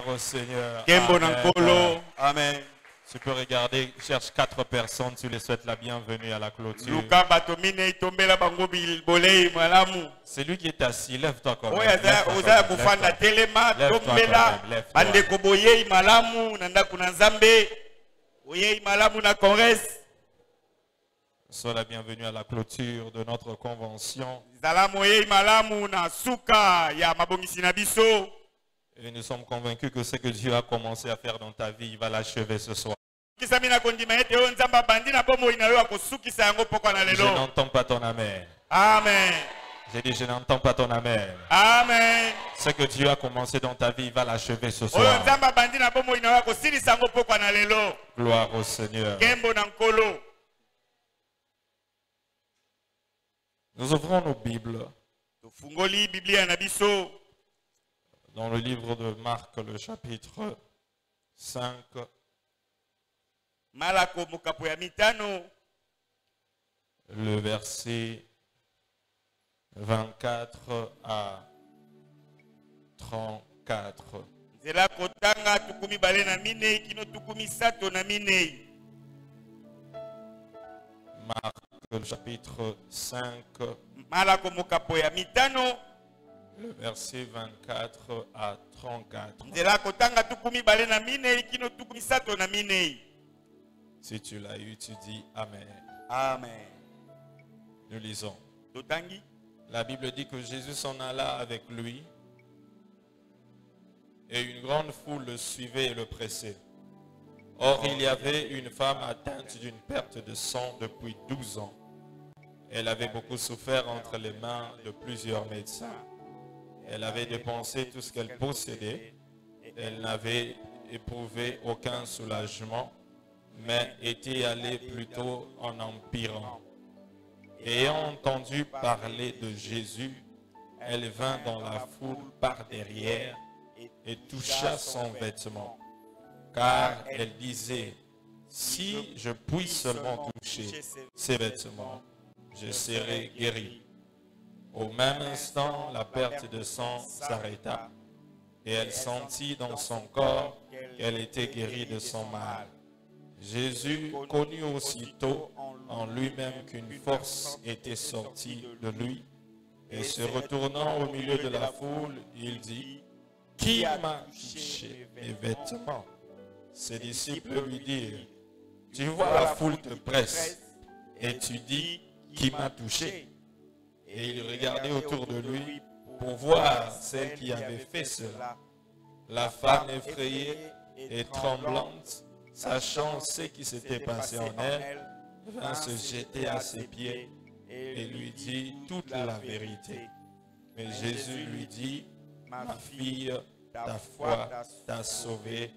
Gloire au Seigneur. Kembo Amen. Nankolo. Amen. Tu peux regarder, cherche 4 personnes, tu les souhaites la bienvenue à la clôture. Luka batomine itombela bango bilbolei malamu. C'est lui qui est assis, lève-toi quand même. Oya oza kufanda telema tombela bande koboyei malamu nanda kuna nzambe. Oyei malamu na congrès. Sois la bienvenue à la clôture de notre convention. Zalamu oyei malamu na suka ya mabongisi na biso. Et nous sommes convaincus que ce que Dieu a commencé à faire dans ta vie, il va l'achever ce soir. Je n'entends pas ton amen. Amen. J'ai dit, je n'entends pas ton amen. Amen. Ce que Dieu a commencé dans ta vie, il va l'achever ce soir. Gloire au Seigneur. Nous ouvrons nos Bibles dans le livre de Marc, le chapitre 5. Le verset 24 à 34. Marc, le chapitre 5. Le verset 24 à 34. Si tu l'as eu, tu dis Amen. Amen. Nous lisons. La Bible dit que Jésus s'en alla avec lui et une grande foule le suivait et le pressait. Or, il y avait une femme atteinte d'une perte de sang depuis 12 ans. Elle avait beaucoup souffert entre les mains de plusieurs médecins. Elle avait dépensé tout ce qu'elle possédait. Elle n'avait éprouvé aucun soulagement, mais était allée plutôt en empirant. Ayant entendu parler de Jésus, elle vint dans la foule par derrière et toucha son vêtement. Car elle disait, si je puis seulement toucher ses vêtements, je serai guéri. Au même instant, la perte de sang s'arrêta et elle sentit dans son corps qu'elle était guérie de son mal. Jésus connut aussitôt en lui-même qu'une force était sortie de lui et se retournant au milieu de la foule, il dit, « Qui m'a touché mes vêtements ?» Ses disciples lui dirent, « Tu vois la foule te presse et tu dis, « Qui m'a touché ?» Et il regardait autour de lui pour voir celle qui avait fait cela. La femme effrayée et tremblante, sachant ce qui s'était passé en elle, vint se jeter à ses pieds et lui dit toute la vérité. Mais Jésus lui dit, ma fille, ta foi t'a sauvée,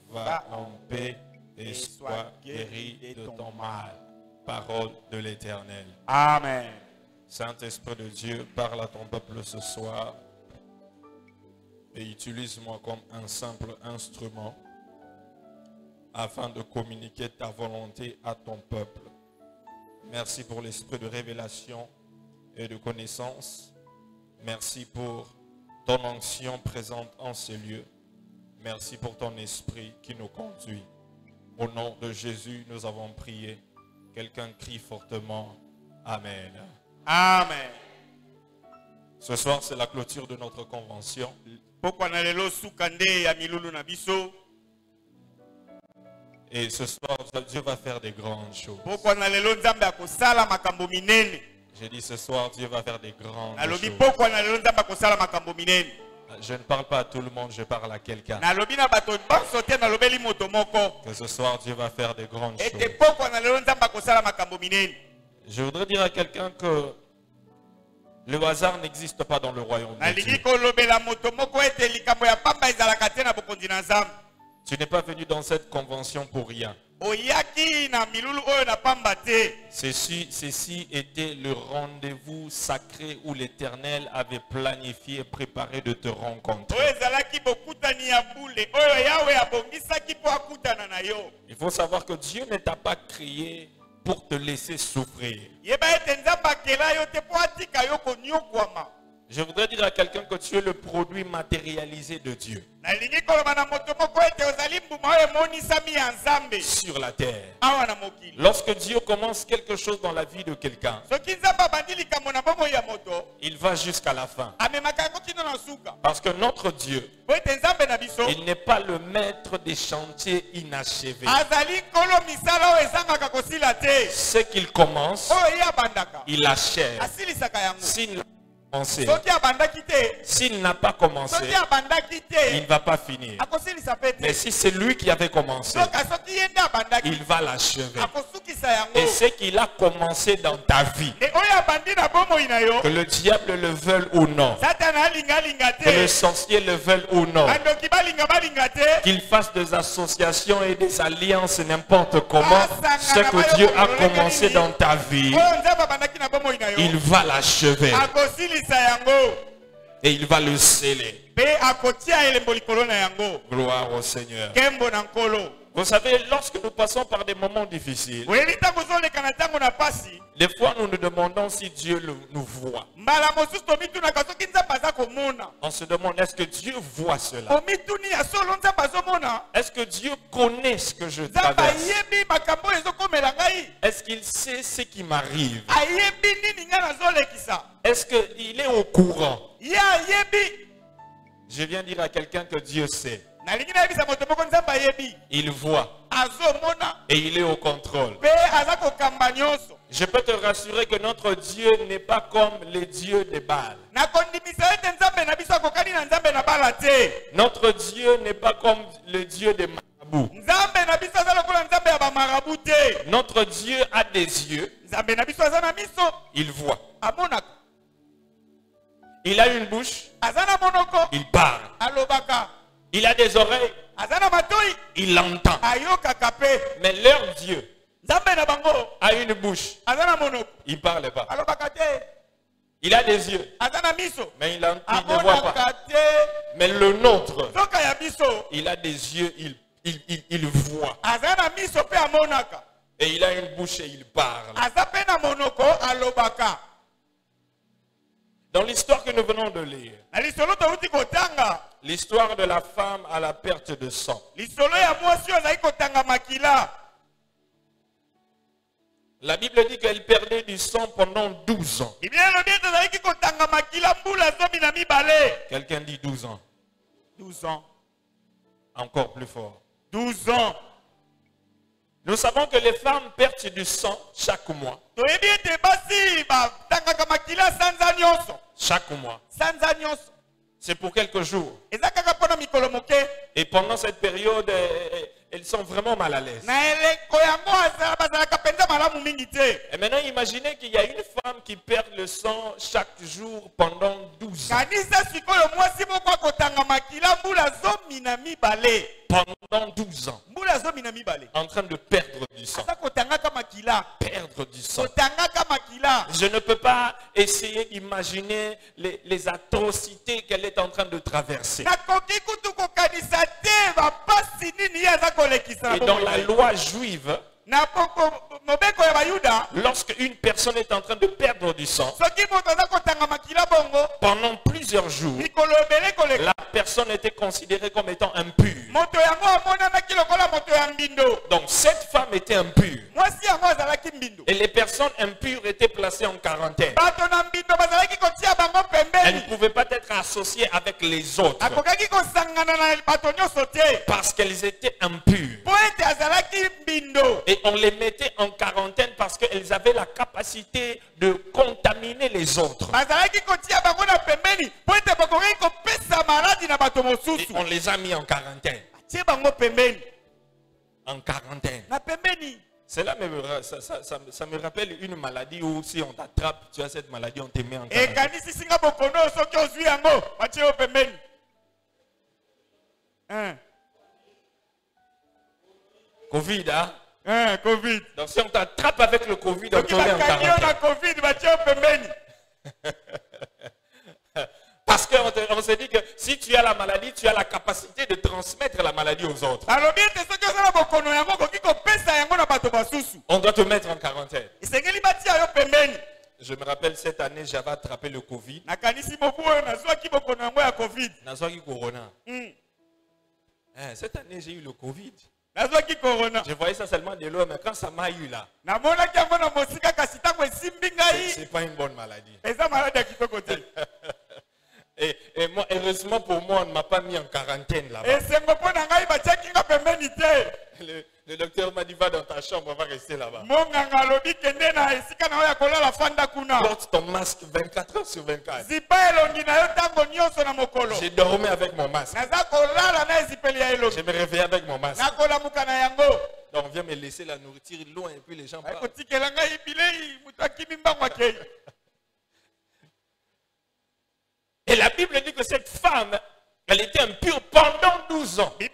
va en paix et sois guérie de ton mal. Parole de l'Éternel. Amen. Saint-Esprit de Dieu, parle à ton peuple ce soir et utilise-moi comme un simple instrument afin de communiquer ta volonté à ton peuple. Merci pour l'esprit de révélation et de connaissance. Merci pour ton onction présente en ces lieux. Merci pour ton esprit qui nous conduit. Au nom de Jésus, nous avons prié. Quelqu'un crie fortement. Amen. Amen. Ce soir, c'est la clôture de notre convention. Et ce soir, Dieu va faire des grandes choses. J'ai dit ce soir, Dieu va faire des grandes choses. Je ne parle pas à tout le monde, je parle à quelqu'un. Que ce soir, Dieu va faire des grandes choses. Je voudrais dire à quelqu'un que le hasard n'existe pas dans le royaume de Dieu. Tu n'es pas venu dans cette convention pour rien. Ceci était le rendez-vous sacré où l'Éternel avait planifié et préparé de te rencontrer. Il faut savoir que Dieu ne t'a pas créé pour te laisser souffrir. Je voudrais dire à quelqu'un que tu es le produit matérialisé de Dieu sur la terre. Lorsque Dieu commence quelque chose dans la vie de quelqu'un, il va jusqu'à la fin. Parce que notre Dieu, il n'est pas le maître des chantiers inachevés. Ce qu'il commence, il achève. S'il n'a pas commencé, il ne va pas finir. Mais si c'est lui qui avait commencé, il va l'achever. Et ce qu'il a commencé dans ta vie, que le diable le veuille ou non, que le sorcier le veuille ou non, qu'il fasse des associations et des alliances n'importe comment, ce que Dieu a commencé dans ta vie, il va l'achever. Et il va le sceller. Gloire au Seigneur. Vous savez, lorsque nous passons par des moments difficiles, des fois nous nous demandons si Dieu nous voit. On se demande, est-ce que Dieu voit cela? Est-ce que Dieu connaît ce que je traverse? Est-ce qu'il sait ce qui m'arrive? Est-ce qu'il est au courant? Je viens dire à quelqu'un que Dieu sait. Il voit. Et il est au contrôle. Je peux te rassurer que notre Dieu n'est pas comme les dieux de Baal. Notre Dieu n'est pas comme le Dieu des marabouts. Notre Dieu a des yeux. Il voit. Il a une bouche. Il parle. Il a des oreilles. Il entend. Mais leur Dieu a une bouche. Il ne parle pas. Il a des yeux. Mais il ne voit pas. Mais le nôtre, il a des yeux, il voit. Et il a une bouche et il parle. Dans l'histoire que nous venons de lire, l'histoire de la femme à la perte de sang. La Bible dit qu'elle perdait du sang pendant 12 ans. Quelqu'un dit 12 ans. 12 ans. Encore plus fort. 12 ans. Nous savons que les femmes perdent du sang chaque mois. Chaque mois. C'est pour quelques jours. Et pendant cette période, elles sont vraiment mal à l'aise. Et maintenant, imaginez qu'il y a une femme qui perd le sang chaque jour pendant 12 ans. Pendant 12 ans. En train de perdre du sang. Perdre du sang. Je ne peux pas essayer d'imaginer les atrocités qu'elle est en train de traverser. Et dans la loi juive, lorsque une personne est en train de perdre du sang, pendant plusieurs jours, la personne était considérée comme étant impure. Donc cette femme était impure. Et les personnes impures étaient placées en quarantaine. Elles ne pouvaient pas être associées avec les autres. Parce qu'elles étaient impures. Et on les mettait en quarantaine parce qu'elles avaient la capacité de contaminer les autres. Et on les a mis en quarantaine. En quarantaine. Cela ça me rappelle une maladie où si on t'attrape, tu as cette maladie, on te met en quarantaine. Covid, hein? Covid. Donc si on t'attrape avec le Covid, on te met en quarantaine. Parce qu'on s'est dit que si tu as la maladie, tu as la capacité de transmettre la maladie aux autres. On doit te mettre en quarantaine. Je me rappelle cette année, j'avais attrapé le Covid. Corona. Cette année, j'ai eu le Covid. Je voyais ça seulement de loin, mais quand ça m'a eu là, c'est pas une bonne maladie. Et moi, heureusement pour moi, on ne m'a pas mis en quarantaine là-bas. Le docteur m'a dit, va dans ta chambre, on va rester là-bas. Porte ton masque 24 heures sur 24. J'ai dormi avec mon masque. Je me réveillais avec mon masque. Donc on vient me laisser la nourriture loin et puis les gens parlent. Et la Bible dit que cette femme, elle était impure pendant 12 ans. Et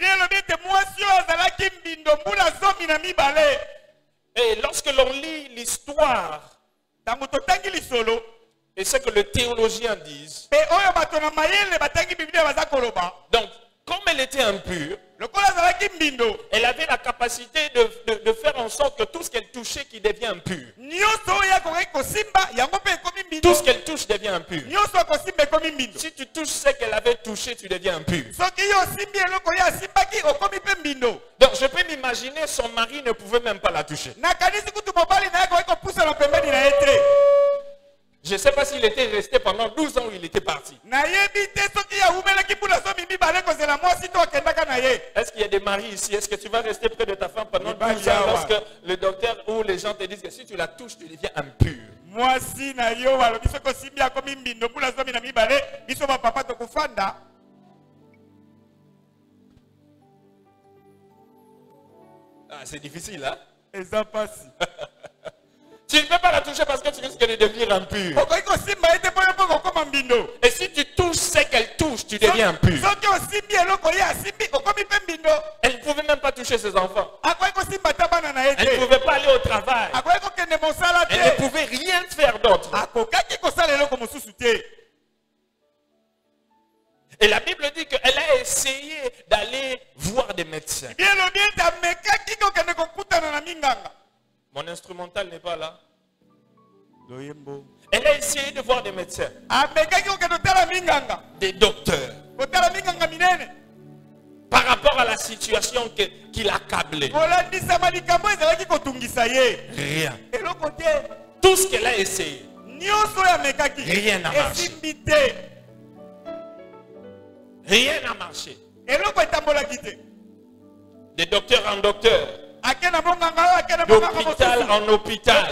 lorsque l'on lit l'histoire, et ce que les théologiens disent, donc comme elle était impure, elle avait la capacité de faire en sorte que tout ce qu'elle touchait qui devient impur. Tout ce qu'elle touche devient impur. Si tu touches ce qu'elle avait touché, tu deviens impur. Donc je peux m'imaginer, son mari ne pouvait même pas la toucher. Je ne sais pas s'il était resté pendant 12 ans ou il était parti. Est-ce qu'il y a des maris ici? Est-ce que tu vas rester près de ta femme pendant 12 ans lorsque le docteur ou les gens te disent que si tu la touches, tu deviens impur? Ah, c'est difficile, hein? Tu ne peux pas la toucher parce que tu risques de devenir impur. Et si tu touches ce qu'elle touche, tu deviens impur. Elle ne pouvait même pas toucher ses enfants. Elle ne pouvait pas aller au travail. Elle ne pouvait rien faire d'autre. Et la Bible dit qu'elle a essayé d'aller voir des médecins. Mon instrumental n'est pas là. Elle a essayé de voir des médecins, des docteurs, par rapport à la situation qui l'accablait. Rien. Tout ce qu'elle a essayé, rien n'a marché. Rien n'a marché. De docteur en docteur, d'hôpital en hôpital.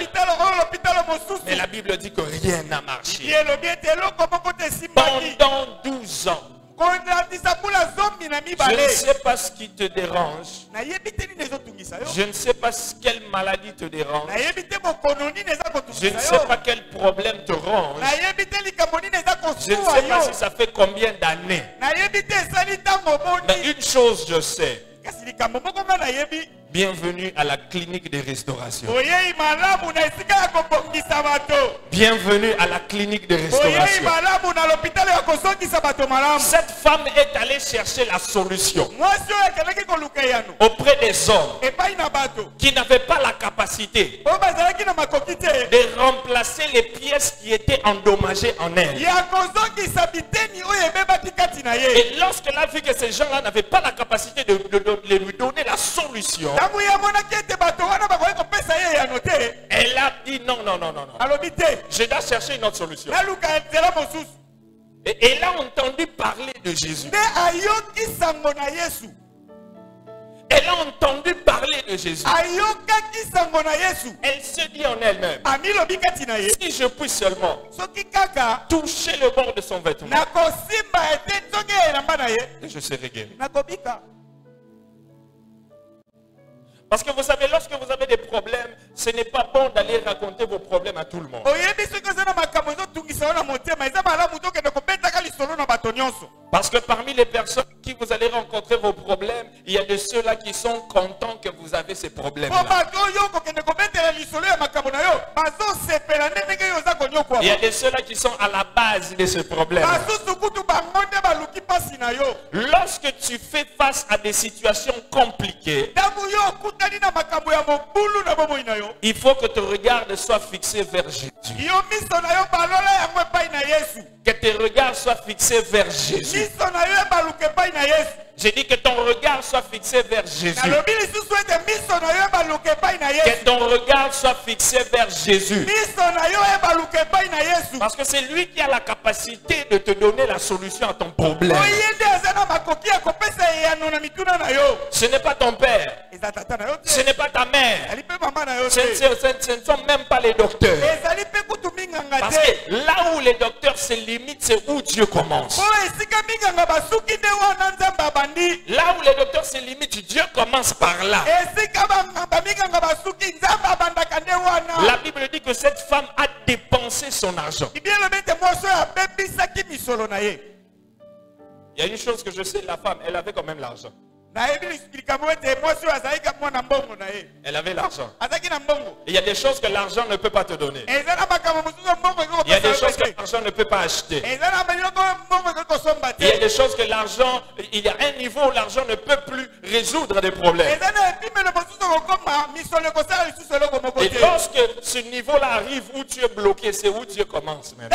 Mais la Bible dit que rien n'a marché. Pendant 12 ans. Je ne sais pas ce qui te dérange. Je ne sais pas quelle maladie te dérange. Je ne sais pas quel problème te ronge. Je ne sais pas si ça fait combien d'années. Mais une chose je sais. Bienvenue à la clinique de restauration. Bienvenue à la clinique de restauration. Cette femme est allée chercher la solution auprès des hommes qui n'avaient pas la capacité de remplacer les pièces qui étaient endommagées en elle. Et lorsqu'elle a vu que ces gens-là n'avaient pas la capacité de lui donner la solution, elle a dit non. Je dois chercher une autre solution. Et elle a entendu parler de Jésus. Elle a entendu parler de Jésus. Elle se dit en elle-même, si je puis seulement toucher le bord de son vêtement, et je serai guéri. Parce que vous savez, lorsque vous avez des problèmes, ce n'est pas bon d'aller raconter vos problèmes à tout le monde. Parce que parmi les personnes qui vous allez rencontrer vos problèmes, il y a de ceux-là qui sont contents que vous avez ces problèmes-là. Il y a des ceux-là qui sont à la base de ce problème. Lorsque tu fais face à des situations compliquées, il faut que ton regard soit fixé vers Jésus. Que tes regards soient fixés vers Jésus. J'ai dit que ton regard soit fixé vers Jésus. Que ton regard soit fixé vers Jésus. Parce que c'est lui qui a la capacité de te donner la solution à ton problème. Ce n'est pas ton père. Ce n'est pas ta mère. Ce ne sont même pas les docteurs. Parce que là où les docteurs se limitent, c'est où Dieu commence. Là où les docteurs se limitent, Dieu commence par là. La Bible dit que cette femme a dépensé son argent. Il y a une chose que je sais, la femme, elle avait quand même l'argent. Elle avait l'argent. Il y a des choses que l'argent ne peut pas te donner. Il y a des choses que l'argent ne peut pas acheter. Il y a des choses que l'argent, il y a un niveau où l'argent ne peut plus résoudre des problèmes. Et lorsque ce niveau-là arrive où tu es bloqué, c'est où Dieu commence même.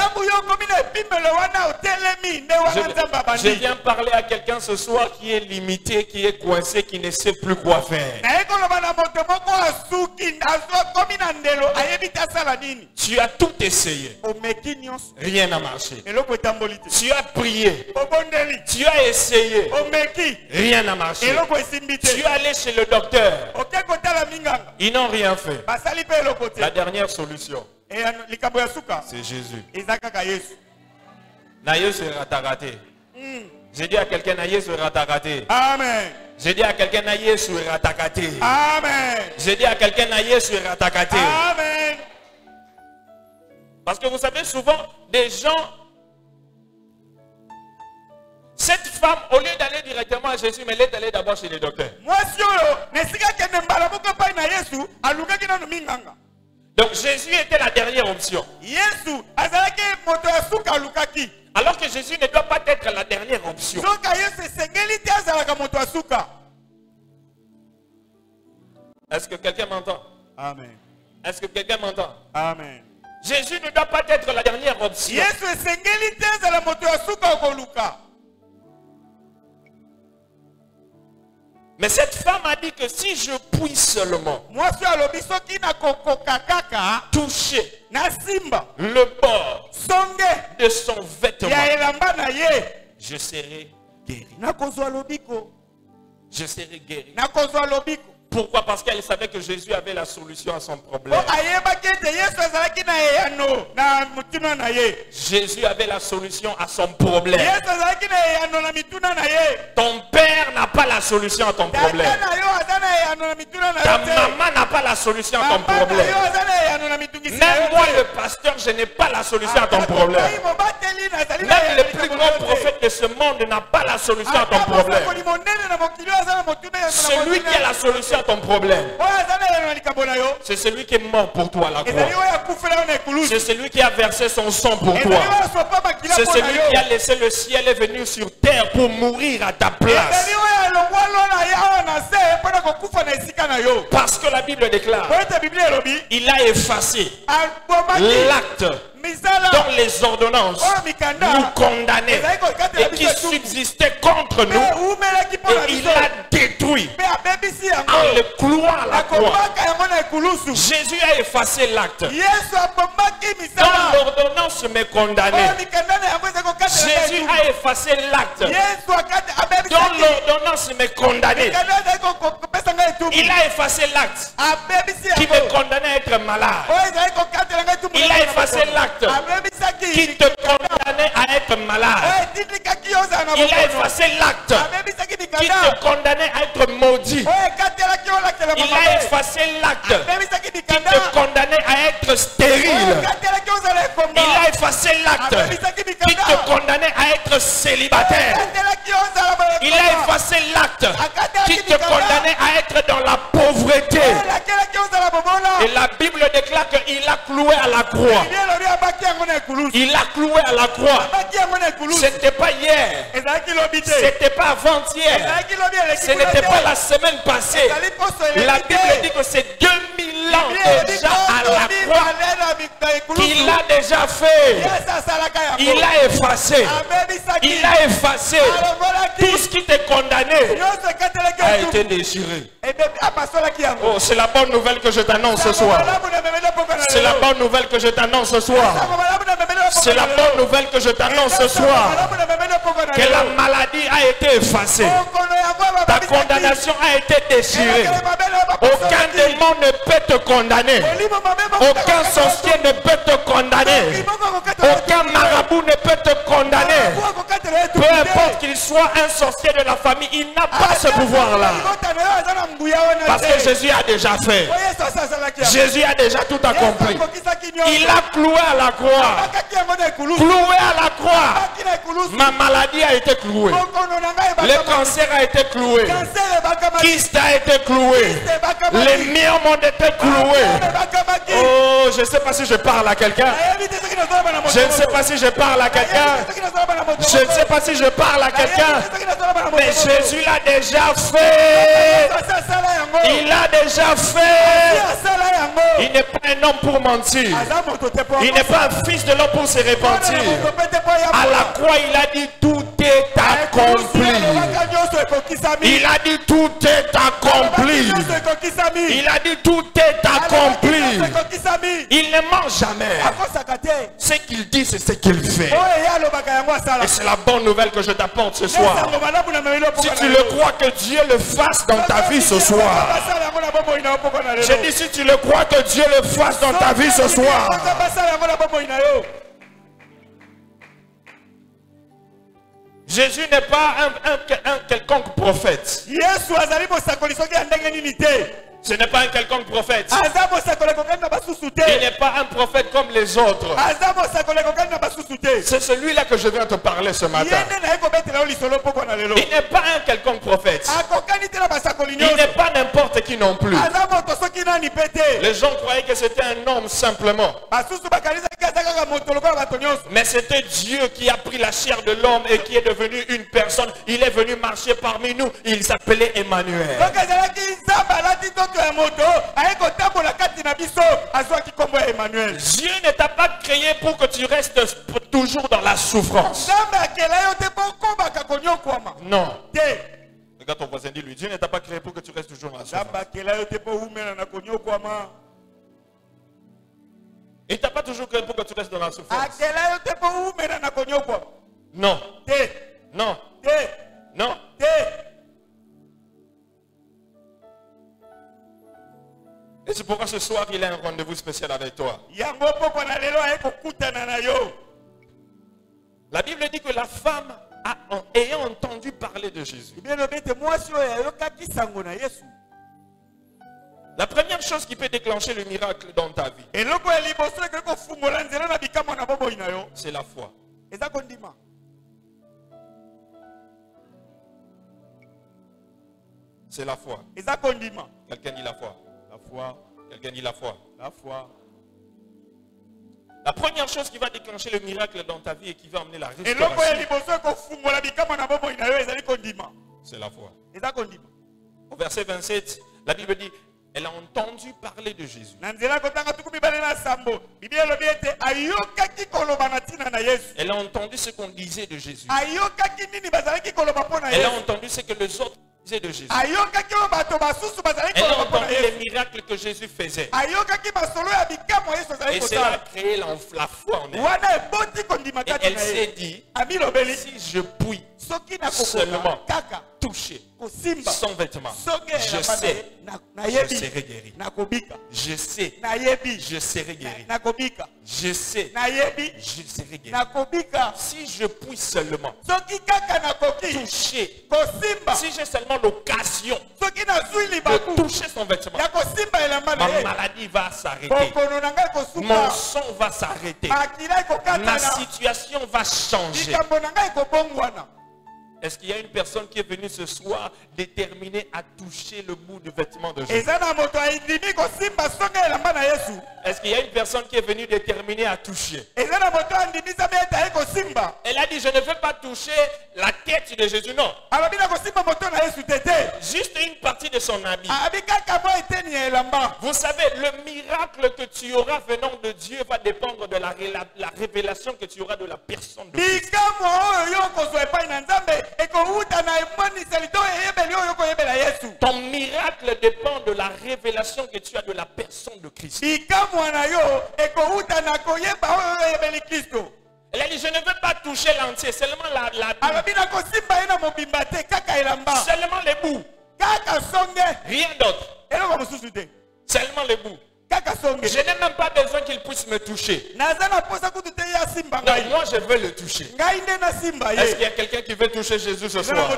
Je viens parler à quelqu'un ce soir qui est limité, qui est coincé, qui ne sait plus quoi faire. Tu as tout essayé. Rien n'a marché. Tu as prié. Tu as essayé. Rien n'a marché. Tu es allé chez le docteur. Ils n'ont rien fait. La dernière solution, c'est Jésus. Naïe sera raté. J'ai dit à quelqu'un, Naïe sera raté. Amen. J'ai dit à quelqu'un, Naïe sera raté. Amen. J'ai dit à quelqu'un, Naïe sera raté. Amen. Parce que vous savez, souvent, des gens, cette femme, au lieu d'aller directement à Jésus, mais elle est allée d'abord chez les docteurs. Donc Jésus était la dernière option. Alors que Jésus ne doit pas être la dernière option. Est-ce que quelqu'un m'entend? Amen. Est-ce que quelqu'un m'entend? Amen. Jésus ne doit pas être la dernière option. Mais cette femme a dit que si je puis seulement toucher le bord de son vêtement, je serai guéri. Je serai guéri. Pourquoi? Parce qu'elle savait que Jésus avait la solution à son problème. Jésus avait la solution à son problème. Ton père n'a pas la solution à ton problème. Ta maman n'a pas la solution à ton problème. Même moi, le pasteur, je n'ai pas la solution à ton problème. Même le plus grand prophète de ce monde n'a pas la solution à ton problème. Celui qui a la solution à ton problème, c'est celui qui est mort pour toi à la croix. C'est celui qui a versé son sang pour toi. C'est celui qui a laissé le ciel et venu sur terre pour mourir à ta place. Parce que la Bible déclare, il a effacé l'acte dont les ordonnances nous condamnaient et qui subsistaient contre nous, et il a détruit en le clouant à la croix. Jésus a effacé l'acte dont l'ordonnance me condamnait. Jésus a effacé l'acte dont l'ordonnance me condamnait. Il a effacé l'acte qui me condamnait à être malade. Il a effacé l'acte qui te condamnait à être malade. Il a effacé l'acte qui te condamnait à être maudit. Il a effacé l'acte qui te condamnait à être stérile. Il a effacé l'acte qui te condamnait à être célibataire. Il a effacé l'acte qui te condamnait à être dans la pauvreté. Et la Bible déclare qu'il a cloué à la croix. Il a cloué à la croix. C'était pas hier. C'était pas avant-hier. Ce n'était pas la semaine passée. La Bible dit que c'est 2000 ans déjà à la croix qu'il a déjà fait. Il a effacé. Il a effacé. Tout ce qui t'est condamné a été déchiré. Oh, c'est la bonne nouvelle que je t'annonce ce soir. C'est la bonne nouvelle que je t'annonce ce soir. C'est la bonne nouvelle que je t'annonce ce soir. Que la maladie a été effacée. Ta condamnation a été déchirée. Aucun démon ne peut te condamner. Aucun sorcier ne peut te condamner. Aucun marabout ne peut te condamner. Peu importe qu'il soit un sorcier de la famille, il n'a pas ce pouvoir-là. Parce que Jésus a déjà fait. Jésus a déjà tout accompli. Il a cloué à la croix. Cloué à la croix. Ma maladie a été clouée. Le cancer a été cloué. Kyste a été cloué. Les murs ont été cloués. Oh, je ne sais pas si je parle à quelqu'un. Je ne sais pas si je parle à quelqu'un. Je ne sais pas si je parle à quelqu'un. Mais Jésus l'a déjà fait. Il l'a déjà fait. Il n'est pas un homme pour mentir. Il n'est pas un fils de l'homme pour se repentir. À la croix, il a dit tout est accompli. Il a dit tout est accompli. Il a dit tout est accompli. Il ne ment jamais. Ce qu'il dit, c'est ce qu'il fait. Et c'est la bonne nouvelle que je t'apporte ce soir. Si tu le crois, que Dieu le fasse dans ta vie ce soir. J'ai dit si tu le crois, que Dieu le fasse dans ta vie ce soir. Jésus n'est pas un quelconque prophète. Ce n'est pas un quelconque prophète. Il n'est pas un prophète comme les autres. C'est celui-là que je viens te parler ce matin. Il n'est pas un quelconque prophète. Il n'est pas n'importe qui non plus. Les gens croyaient que c'était un homme simplement. Mais c'était Dieu qui a pris la chair de l'homme et qui est devenu une personne. Il est venu marcher parmi nous. Il s'appelait Emmanuel. Dieu ne t'a pas créé pour que tu restes toujours dans la souffrance. Non. Regarde ton voisin, dis-lui, Dieu ne t'a pas créé pour que tu restes toujours dans la souffrance. Il ne t'a pas toujours créé pour que tu restes dans la souffrance. Non. Non. Non. Et c'est pourquoi ce soir, il a un rendez-vous spécial avec toi. La Bible dit que la femme, ayant entendu parler de Jésus, la première chose qui peut déclencher le miracle dans ta vie, c'est la foi. C'est la foi. Quelqu'un dit la foi. La foi. Quelqu'un dit la foi. La foi. La première chose qui va déclencher le miracle dans ta vie et qui va amener la restauration, c'est la foi. Au verset 27, la Bible dit, elle a entendu parler de Jésus. Elle a entendu ce qu'on disait de Jésus. Elle a entendu ce que les autres disaient de Jésus. Elle a entendu les miracles que Jésus faisait. Et cela a créé la foi en elle. Et elle s'est dit, si je puis seulement toucher son vêtement, je sais, je serai guéri. Je sais, je serai guéri. Je sais, je serai guéri. Si je puis seulement toucher, si j'ai seulement l'occasion de toucher son vêtement, ma maladie va s'arrêter. Mon sang va s'arrêter. Ma situation va changer. Est-ce qu'il y a une personne qui est venue ce soir déterminée à toucher le bout du vêtement de Jésus? Est-ce qu'il y a une personne qui est venue déterminée à toucher? Elle a dit, je ne veux pas toucher la tête de Jésus, non. Juste une partie de son habit. Vous savez, le miracle que tu auras venant de Dieu va dépendre de la révélation que tu auras de la personne de Christ. Ton miracle dépend de la révélation que tu as de la personne de Christ. Elle a dit, je ne veux pas toucher l'entier, seulement seulement les bouts. Rien d'autre. Seulement les bouts. Je n'ai même pas besoin qu'il puisse me toucher. Non, moi je veux le toucher. Est-ce qu'il y a quelqu'un qui veut toucher Jésus ce soir?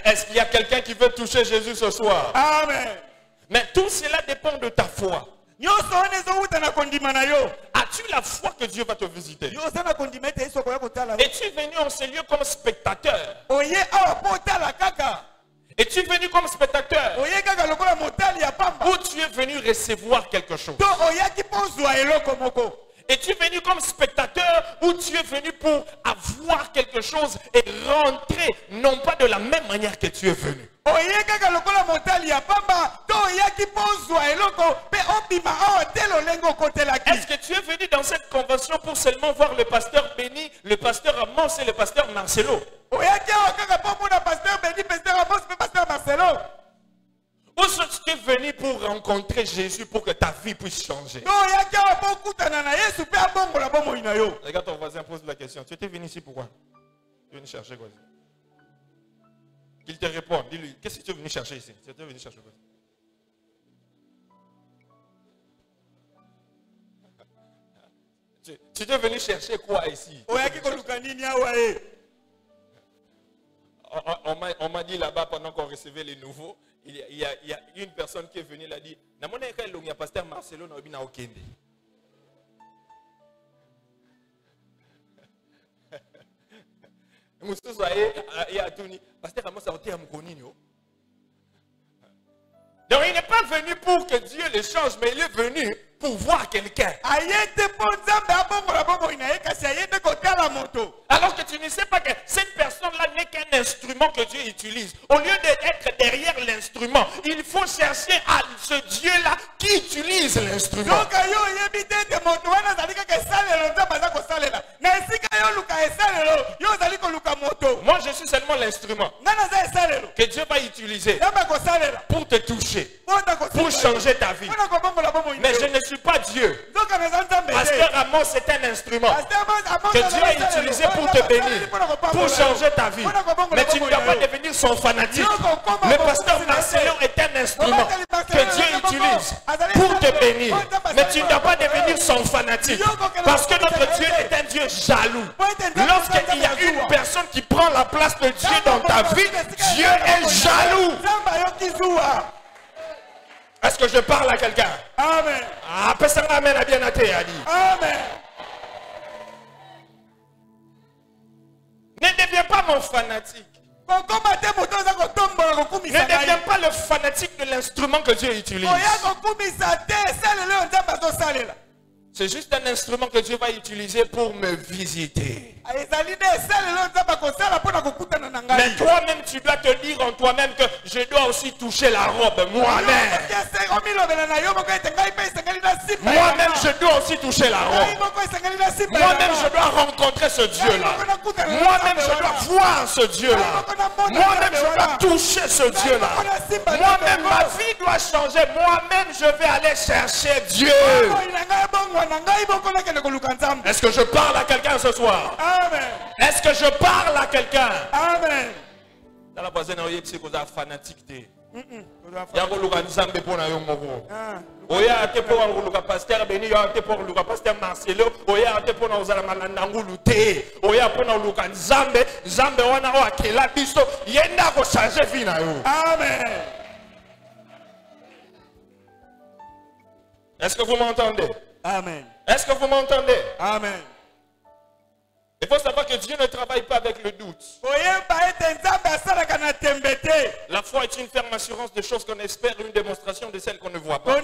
Est-ce qu'il y a quelqu'un qui veut toucher Jésus ce soir? Amen. Mais tout cela dépend de ta foi. As-tu la foi que Dieu va te visiter? Es-tu venu en ce lieu comme spectateur? Es-tu venu comme spectateur? Ou tu es venu recevoir quelque chose? Es-tu venu comme spectateur ou tu es venu pour avoir quelque chose et rentrer non pas de la même manière que tu es venu? Est-ce que tu es venu dans cette convention pour seulement voir le pasteur Béni, le pasteur Amos et le pasteur Marcelo? Ou est-ce que tu es venu pour rencontrer Jésus pour que ta vie puisse changer? Regarde ton voisin, pose la question. Tu étais venu ici pourquoi? Tu es venu chercher quoi? Qu'il te réponde. Dis-lui, qu'est-ce que tu es venu chercher ici? Tu es venu chercher quoi? Tu es venu chercher quoi ici? On m'a dit là-bas pendant qu'on recevait les nouveaux, il y a une personne qui est venue, il a dit, il y a pasteur Marcelo na Okende. Donc il n'est pas venu pour que Dieu le change, mais il est venu pour voir quelqu'un. Alors que tu ne sais pas que cette personne-là n'est qu'un instrument que Dieu utilise. Au lieu d'être derrière l'instrument, il faut chercher à ce Dieu-là qui utilise l'instrument. Moi, je suis seulement l'instrument que Dieu va utiliser pour te toucher, pour changer ta vie. Mais je ne suis pas Dieu. Pasteur Amos est un instrument que Dieu a utilisé pour te bénir, pour changer ta vie. Mais tu ne dois pas devenir son fanatique. Le pasteur Marcelo est un instrument que Dieu utilise pour te bénir. Mais tu ne dois pas devenir son fanatique. Parce que notre Dieu est un Dieu jaloux. Lorsqu'il y a une personne qui prend la place de Dieu dans ta vie, Dieu est jaloux. Est-ce que je parle à quelqu'un? Amen. Ah, personne amen a bien été, a dit. Amen. Ne deviens pas mon fanatique. Ne deviens pas le fanatique de l'instrument que Dieu utilise. C'est juste un instrument que Dieu va utiliser pour me visiter. Mais toi-même, tu dois te dire en toi-même que je dois aussi toucher la robe moi-même. Moi-même, je dois aussi toucher la robe. Moi-même, je dois rencontrer ce Dieu-là. Moi-même, je dois voir ce Dieu-là. Moi-même, je dois toucher ce Dieu-là. Moi-même, ma vie doit changer. Moi-même, je vais aller chercher Dieu. Est-ce que je parle à quelqu'un ce soir? Amen. Est-ce que je parle à quelqu'un? Amen. Dans la voisine, il y a des fanatique. Il y a des Nzambe pour la yomoko. Il y a des pasteur Béni, il y a des pasteur Marcelo, il y a des pour nous Nangulute. Il y a pour nous Nzambe, Nzambe wana o akela biso, yenda ko changer vie na yo. Amen. Est-ce que vous m'entendez? Amen. Est-ce que vous m'entendez? Amen. Il faut savoir que Dieu ne travaille pas avec le doute. La foi est une ferme assurance de choses qu'on espère, une démonstration de celles qu'on ne voit pas.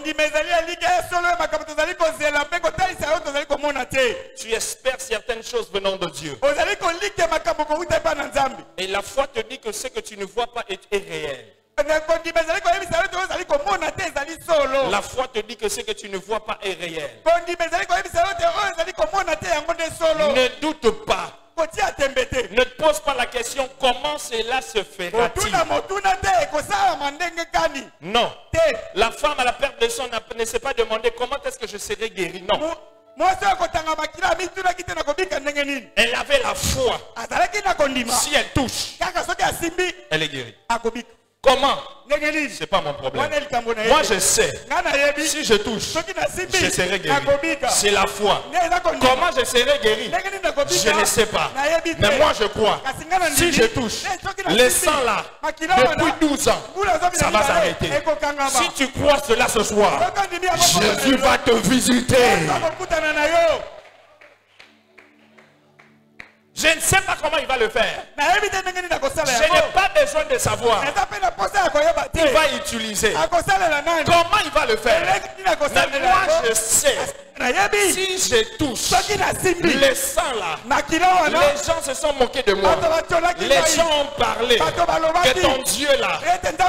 Tu espères certaines choses venant de Dieu. Et la foi te dit que ce que tu ne vois pas est réel. La foi te dit que ce que tu ne vois pas est réel. Ne doute pas. Ne te pose pas la question comment cela se fera-t-il. Non. La femme à la perte de sang ne s'est pas demandé comment est-ce que je serai guéri. Non. Elle avait la foi. Si elle touche, elle est guérie. Comment? Ce n'est pas mon problème. Moi je sais. Si je touche, je serai guéri. C'est la foi. Comment je serai guéri? Je ne sais pas. Mais moi je crois. Si je touche, le sang là, depuis 12 ans, ça va s'arrêter. Si tu crois cela ce soir, Jésus va te visiter. Je ne sais pas comment il va le faire. Je n'ai pas besoin de savoir. Il va utiliser. Comment il va le faire? Mais moi je sais. Si je touche le sang là, les gens se sont moqués de moi. Les gens ont parlé que ton Dieu là,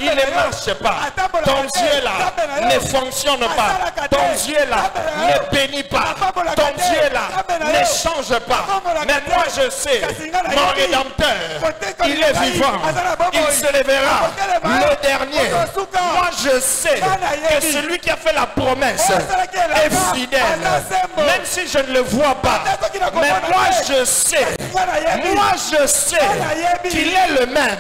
il ne marche pas. Ton Dieu là ne fonctionne pas. Ton Dieu là ne bénit pas. Ton Dieu là ne change pas. Mais moi je sais, mon Rédempteur, il est vivant. Il se lèvera le dernier. Moi je sais que celui qui a fait la promesse est fidèle. Même si je ne le vois pas, mais moi je sais qu'il est le même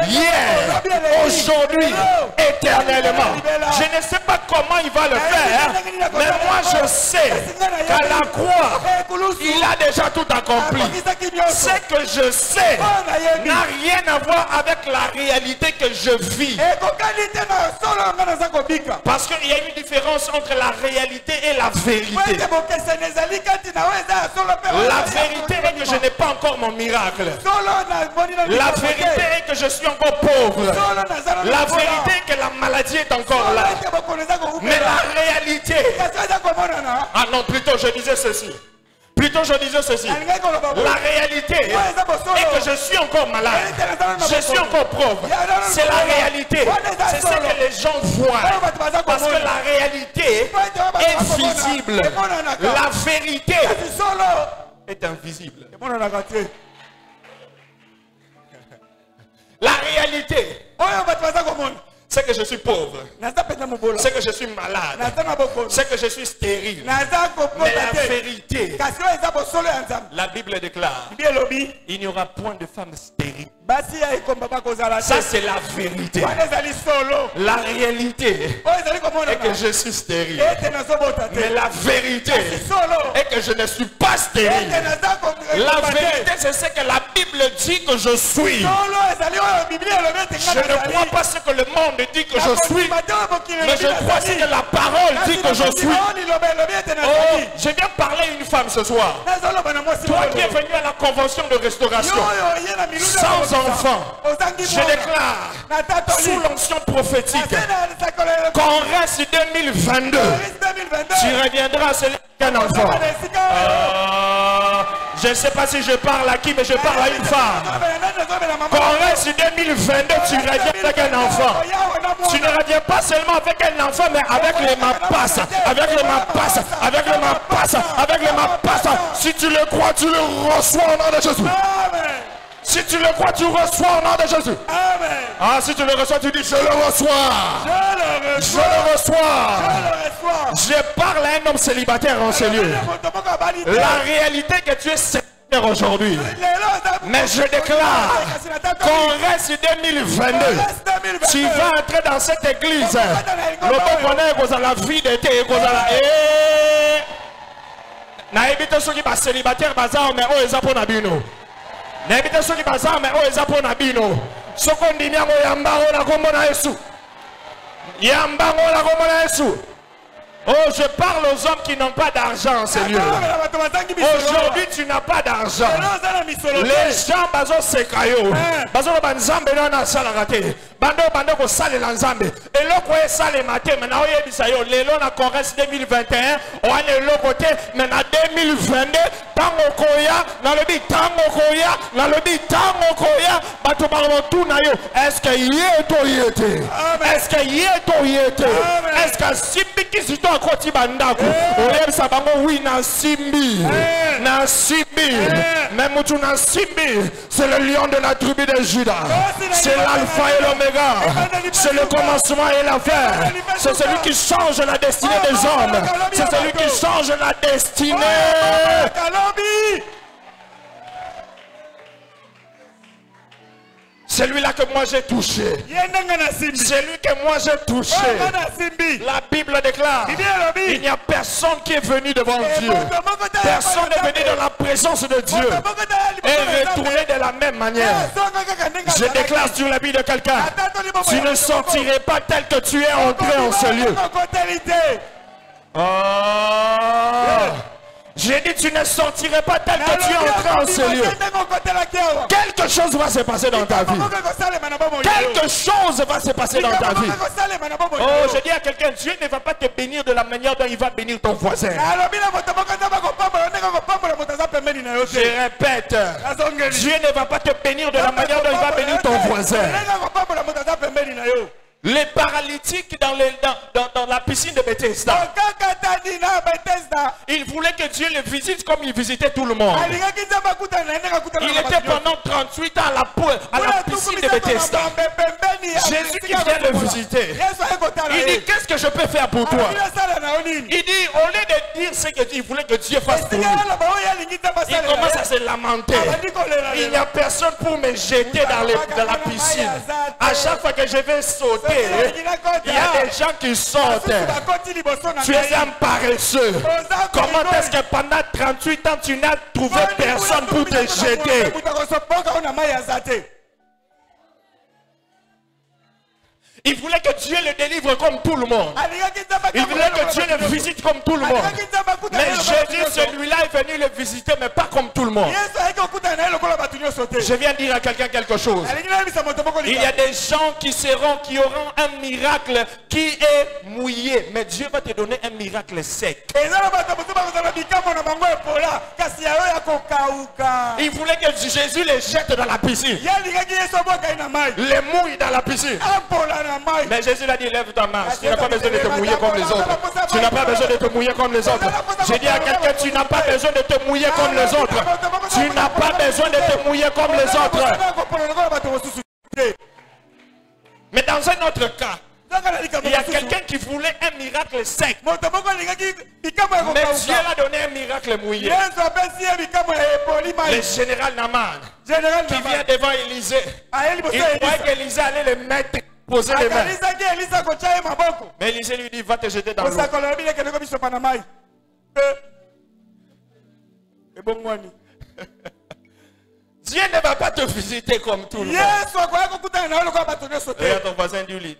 hier, aujourd'hui, éternellement. Je ne sais pas comment il va le faire, mais moi je sais qu'à la croix, il a déjà tout accompli. Ce que je sais n'a rien à voir avec la réalité que je vis. Parce qu'il y a une différence entre la réalité et la vérité. La vérité est que je n'ai pas encore mon miracle. La vérité est que je suis encore pauvre. La vérité est que la maladie est encore là. Mais la réalité... Ah non, plutôt je disais ceci. La réalité est que je suis encore malade. Je suis encore pauvre. C'est la réalité. C'est ce que les gens voient. Parce que la réalité est visible. La vérité est invisible. La réalité, c'est que je suis pauvre, c'est que je suis malade, c'est que je suis stérile. Mais la vérité, la Bible déclare, il n'y aura point de femme stérile. Ça c'est la vérité. La réalité est que je suis stérile. Mais la vérité est que je ne suis pas stérile. La vérité c'est ce que la Bible dit que je suis. Je ne crois pas ce que le monde dit que je suis, mais je crois ce que la parole dit que je suis. Oh, je viens parler à une femme ce soir. Toi qui es venu à la convention de restauration sans enfant, je déclare sous l'onction prophétique qu'en reste 2022, tu reviendras à celui qui a un enfant. Je ne sais pas si je parle à qui, mais je parle à une femme. Qu'en reste 2022, tu reviens avec un enfant. Tu ne reviens pas seulement avec un enfant, mais avec les mapasses, avec les mapasses, avec les mapasses, avec les mapasses. Si tu le crois, tu le reçois au nom de Jésus. Si tu le crois, tu reçois au nom de Jésus. Amen. Ah, si tu le reçois, tu dis je le reçois. Je le reçois. Je parle à un homme célibataire en ce lieu. La réalité que tu es célibataire aujourd'hui. Mais je déclare qu'en reste 2022, tu vas entrer dans cette église. Le bonheur que la vie d'été, na évite ceux qui sont célibataires, mais eux ils apprennent à bino. N'habitez ceux qui passent, mais eux ils apprennent à bino. Ce qu'on dit, yamba on a comme on a Yesu. Yamba on a comme on a Yesu. Oh, je parle aux hommes qui n'ont pas d'argent, Seigneur. Aujourd'hui, tu n'as pas d'argent. Les gens, bazo sekayo. Bazo banzambe na salarate. Bando ko sale la nzambe. Et lo ko sale maté, mais na oyebisa yo lelo na Congrès 2021, on est le côté, mais na 2022, tango koya, na le bi tango koya, na le bi tango koya, bato bango tout na yo. Est-ce que yeto yete? Est-ce que yeto yete? Est-ce que simbi qui si toi koti bandako? Oyebisa bango oui na simbi. Na simbi. Même mutu na simbi. C'est le lion de la tribu de Judas. C'est l'alpha et l'oméga. C'est le commencement et la fin. C'est celui qui change la destinée des hommes. C'est celui qui change la destinée. Celui-là que moi j'ai touché. Celui que moi j'ai touché. La Bible déclare, il n'y a personne qui est venu devant Dieu. Personne n'est venu dans la présence de Dieu et retourné de la même manière. Je déclare sur la vie de quelqu'un, tu ne sortirais pas tel que tu es entré en ce lieu. J'ai dit tu ne sortirais pas tel que tu es entré en ce lieu. Quelque chose va se passer dans ta vie. Quelque chose va se passer dans ta vie. Oh, je dis à quelqu'un, Dieu ne va pas te bénir de la manière dont il va bénir ton voisin. Je répète, Dieu ne va pas te bénir de la manière dont il va bénir ton voisin. Les paralytiques dans la piscine de Bethesda, il voulait que Dieu les visite comme il visitait tout le monde. Il était pendant 38 ans à la piscine de Bethesda. Jésus qui vient le visiter, il dit, qu'est-ce que je peux faire pour toi? Il dit, au lieu de dire ce qu'il voulait que Dieu fasse pour lui, il commence à se lamenter. Il n'y a personne pour me jeter dans la piscine. À chaque fois que je vais sauter, il y a des gens qui sortent. Tu es un paresseux. Comment est-ce que pendant 38 ans tu n'as trouvé personne pour te jeter? Il voulait que Dieu le délivre comme tout le monde. Il voulait que Dieu le visite comme tout le monde. Mais Jésus, celui-là, est venu le visiter, mais pas comme tout le monde. Je viens dire à quelqu'un quelque chose. Il y a des gens qui auront un miracle qui est mouillé. Mais Dieu va te donner un miracle sec. Il voulait que Jésus les jette dans la piscine. Les mouille dans la piscine. Mais Jésus l'a dit, lève ta main. Tu n'as pas besoin de te mouiller comme les autres. Tu n'as pas besoin de te mouiller comme les autres. J'ai dit à quelqu'un, tu n'as pas besoin de te mouiller comme les autres. Tu n'as pas besoin de te mouiller comme les autres. Mais dans un autre cas, il y a quelqu'un qui voulait un miracle sec. Mais Dieu l'a donné un miracle mouillé. Le général Naaman, qui vient devant Élisée, il croyait qu'Élisée allait le mettre, poser les mains. Mais Élisée lui dit, va te jeter dans l'eau. Dieu ne va pas te visiter comme tout le monde. Regarde ton voisin du lit.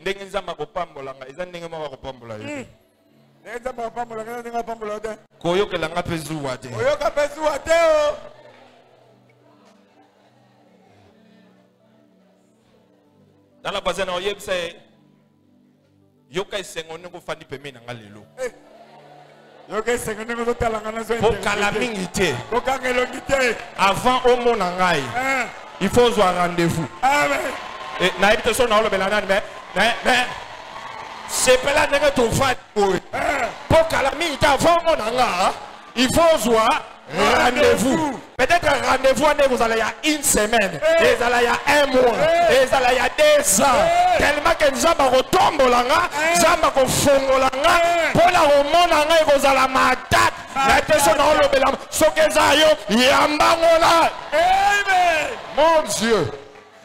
Dans la voisine, on y sait. Yoka sengono ko fani peme na ngalelo. Pour calamité. Avant au monde en rail. Il faut avoir rendez-vous. Et naïf te son le belanan mais c'est pas là que tu fais pour calamité avant mon anga. Il faut avoir rendez-vous. Peut-être un rendez-vous, vous allez y a une semaine, et vous allez y a un mois, et vous allez y a 2 ans. Tellement que nous avons retombé là, nous avons fait là, pour la remonter, vous allez m'attaquer. La personne dans le bélam, ce que vous avez, mon Dieu.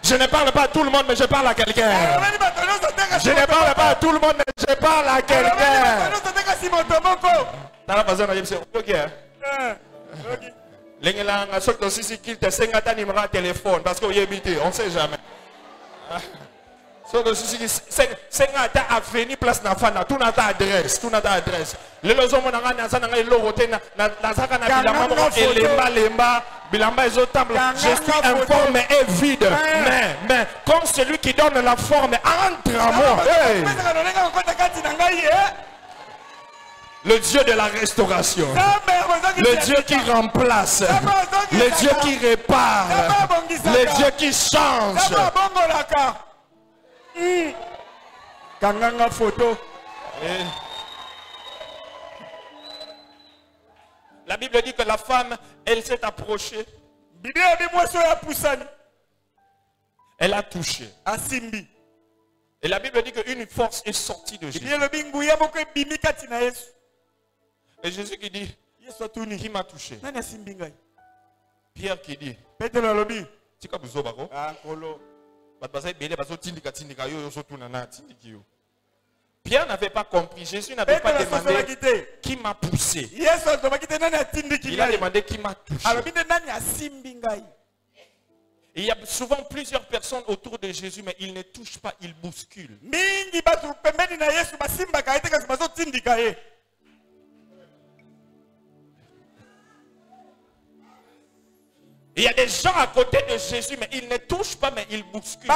Je ne parle pas à tout le monde, mais je parle à quelqu'un. Je ne parle pas à tout le monde, mais je parle à quelqu'un. Dans la façon de dire, ok. L'england a sorti aussi qu'il te 50 numéro de téléphone parce qu'on y habite, on ne sait jamais. C'est un avenue place Nafana, tout notre adresse, tout notre adresse. Les logements n'ont je suis informe et vide. Mais comme celui qui donne la forme entre à moi. Hey. Le Dieu de la restauration. Le Dieu qui remplace. Le Dieu qui répare. Le Dieu qui change. Kanganga photo. La Bible dit que la femme, elle s'est approchée. Elle a touché. Et la Bible dit qu'une force est sortie de Jésus. Et Jésus qui dit, qui m'a touché? Pierre qui dit, Pierre n'avait pas compris. Jésus n'avait pas demandé qui m'a poussé. Il a demandé qui m'a touché. Et il y a souvent plusieurs personnes autour de Jésus, mais ils ne touchent pas, ils bousculent. Il y a des gens à côté de Jésus, mais ils ne touchent pas, mais ils bousculent.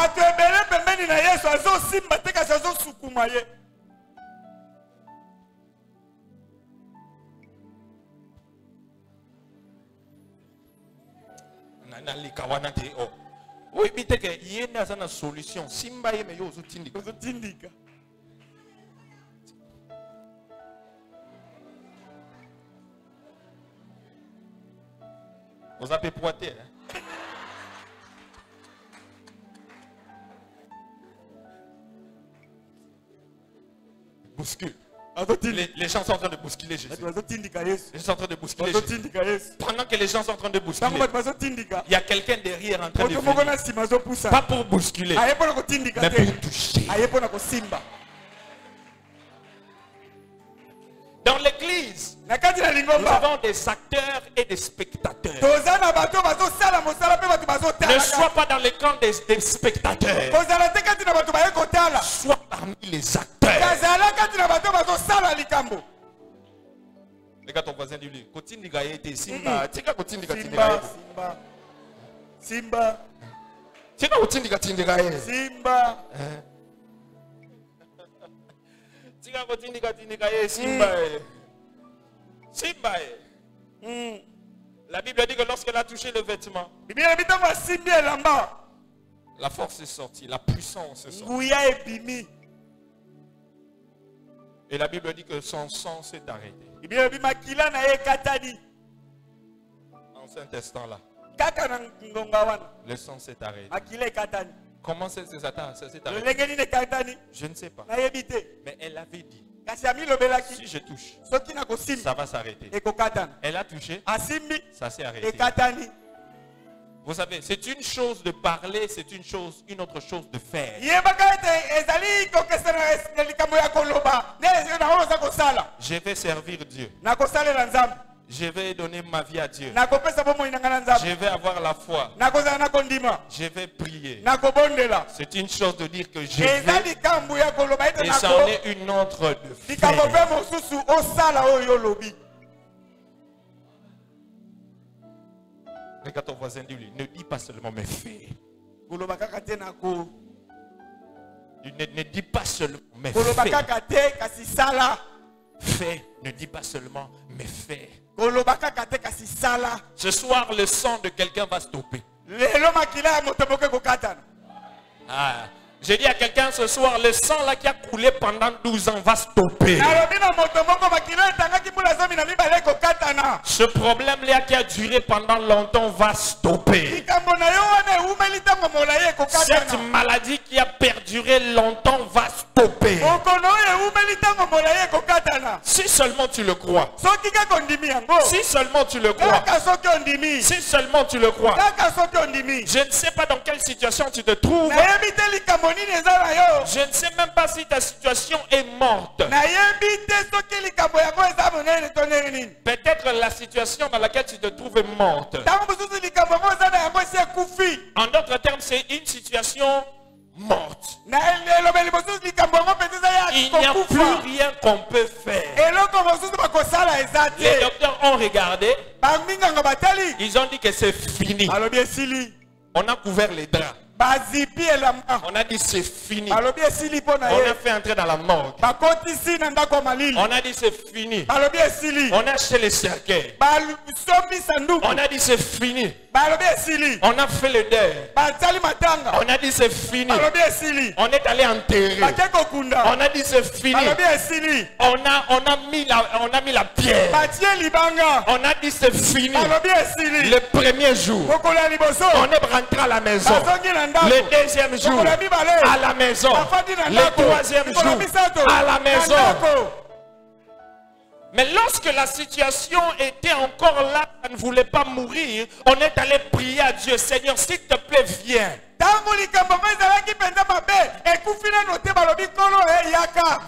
Oui, mais il y a une solution. Simba y me yo tindika. Vous avez pointé. Bouscule. Les gens sont en train de bousculer Jésus. Les gens sont en train de bousculer Jésus. Pendant que les gens sont en train de bousculer, il y a quelqu'un derrière en train de venir. Pas pour bousculer, mais pour toucher. Dans l'église, nous avons des acteurs et des spectateurs. Ne sois pas dans le camp des spectateurs. Sois parmi les acteurs. Regarde ton voisin, dis-lui. Simba. Simba. Simba. La Bible dit que lorsqu'elle a touché le vêtement, la force est sortie, la puissance est sortie. Et la Bible dit que son sang s'est arrêté. En cet instant-là, le sang s'est arrêté. Comment ça s'est arrêté? Je ne sais pas. Mais elle avait dit, si je touche, ça va s'arrêter. Elle a touché, ça s'est arrêté. Vous savez, c'est une chose de parler, c'est une autre chose de faire. Je vais servir Dieu. Je vais donner ma vie à Dieu. Je vais avoir la foi. Je vais prier. C'est une chose de dire que je vais. Et c'en est une autre de faire. Regarde ton voisin, dis-lui, ne dis pas seulement mes faits. Ne dis pas seulement mes faits. Fait, ne dis pas seulement mes faits. Ce soir, le sang de quelqu'un va stopper. Ah. J'ai dit à quelqu'un ce soir, le sang là qui a coulé pendant 12 ans va stopper. Ce problème là qui a duré pendant longtemps va stopper. Cette maladie qui a perduré longtemps va stopper. Si seulement tu le crois. Si seulement tu le crois. Si seulement tu le crois. Je ne sais pas dans quelle situation tu te trouves. Je ne sais même pas si ta situation est morte. Peut-être la situation dans laquelle tu te trouves est morte. En d'autres termes, c'est une situation morte. Il n'y a plus rien qu'on peut faire. Les docteurs ont regardé. Ils ont dit que c'est fini. On a couvert les draps. On a dit c'est fini. On a fait entrer dans la morgue. On a dit c'est fini. On a acheté les cercueils. On a dit c'est fini. On a fait le deuil. On a dit c'est fini. On est allé enterrer. On a dit c'est fini. On a mis la pierre. On a dit c'est fini. Le premier jour, on est rentré à la maison. Le deuxième jour, à la maison. Le troisième jour, à la maison. Mais lorsque la situation était encore là, on ne voulait pas mourir, on est allé prier à Dieu. Seigneur, s'il te plaît, viens.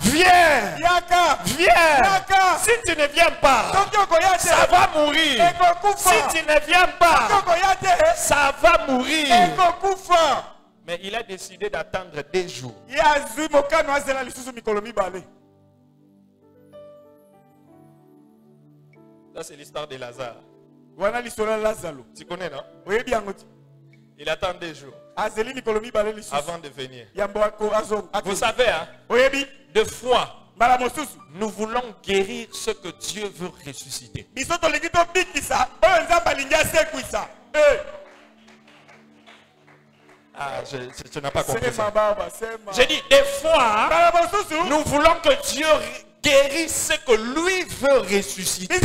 Viens. Viens. Si tu ne viens pas, ça va mourir. Si tu ne viens pas, ça va mourir. Mais il a décidé d'attendre des jours. Ça, c'est l'histoire de Lazare. Tu connais, non? Il attend des jours avant de venir. Vous savez, hein, de foi, nous voulons guérir ce que Dieu veut ressusciter. Ah, tu n'as pas compris ça. J'ai dit, des fois, nous voulons que Dieu guérit ce que lui veut ressusciter.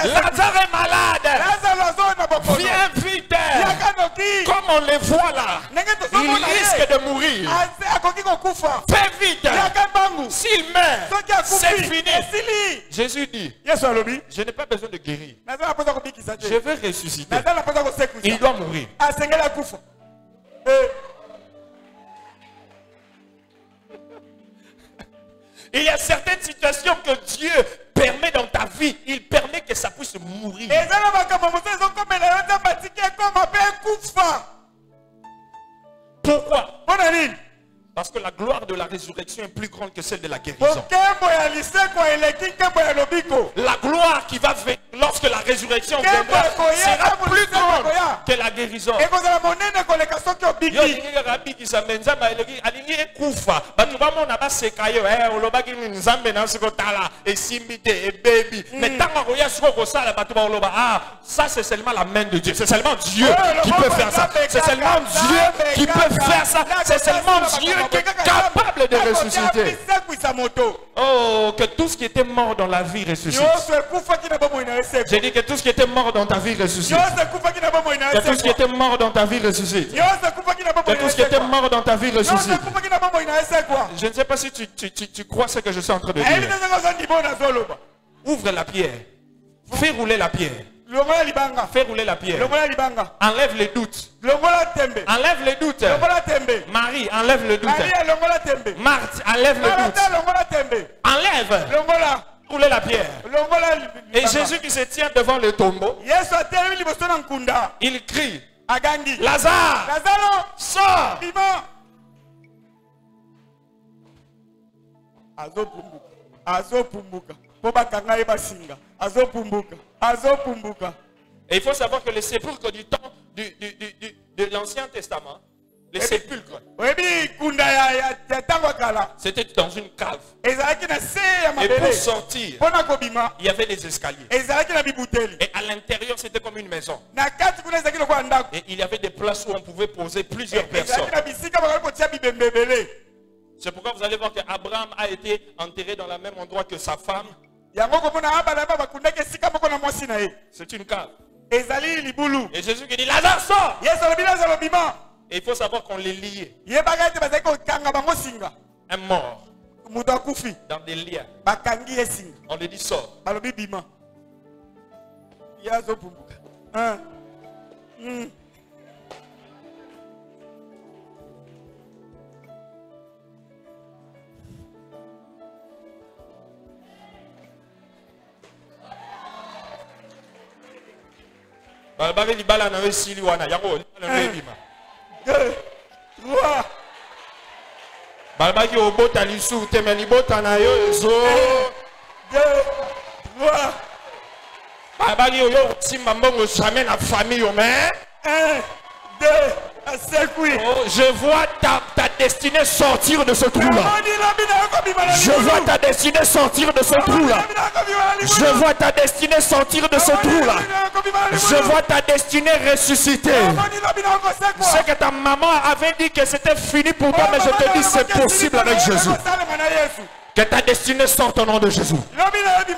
Lazare est malade. Viens vite. Comme on les voit là, il risque de mourir. Fais vite. S'il meurt, c'est fini. Jésus dit, je n'ai pas besoin de guérir. Je veux ressusciter. Il doit mourir. Il y a certaines situations que Dieu permet dans ta vie. Il permet que ça puisse mourir. Pourquoi? Parce que la gloire de la résurrection est plus grande que celle de la guérison. La gloire qui va venir lorsque la résurrection viendra sera plus grande que la guérison. Ça c'est seulement la main de Dieu. C'est seulement Dieu qui peut faire ça. C'est seulement Dieu qui peut faire ça. C'est seulement Dieu qui est capable de ressusciter. Oh, que tout ce qui était mort dans la vie ressuscite. J'ai dit que tout ce qui était mort dans ta vie ressuscite. Que tout ce qui était mort dans ta vie ressuscite. Que tout ce qui était mort dans ta vie ressuscite. Je ne sais pas si tu crois ce que je suis en train de dire. Ouvre la pierre. Fais rouler la pierre. Fais rouler la pierre. Enlève les doutes. Enlève les doutes. Marie, enlève le doute. Marthe, enlève le doute. Enlève. Rouler la pierre. Et Jésus qui se tient devant le tombeau, il crie, Lazare, sors. Et il faut savoir que les sépulcres du temps de l'Ancien Testament, les sépulcres, c'était dans une cave. Et pour sortir, il y avait des escaliers. Et à l'intérieur, c'était comme une maison. Et il y avait des places où on pouvait poser plusieurs personnes. C'est pourquoi vous allez voir qu'Abraham a été enterré dans le même endroit que sa femme. C'est une cave. Et Jésus qui dit, Lazare sort. Et il faut savoir qu'on les liait. Un mort. Dans des liens. On les dit sort. 2, 3. Babaki obota lisu teme libota na yo ezo. 2, 3. Babaki yo simba mbongo jamais na famille yo mais 1, 2, à 5, oui. Oh, je vois ta destinée sortir de ce trou-là. Je vois ta destinée sortir de ce trou-là. Je vois ta destinée sortir de ce trou-là. Je vois ta destinée ressusciter. C'est que ta maman avait dit que c'était fini pour toi, mais je te dis c'est possible avec Jésus. Que ta destinée sorte au nom de Jésus.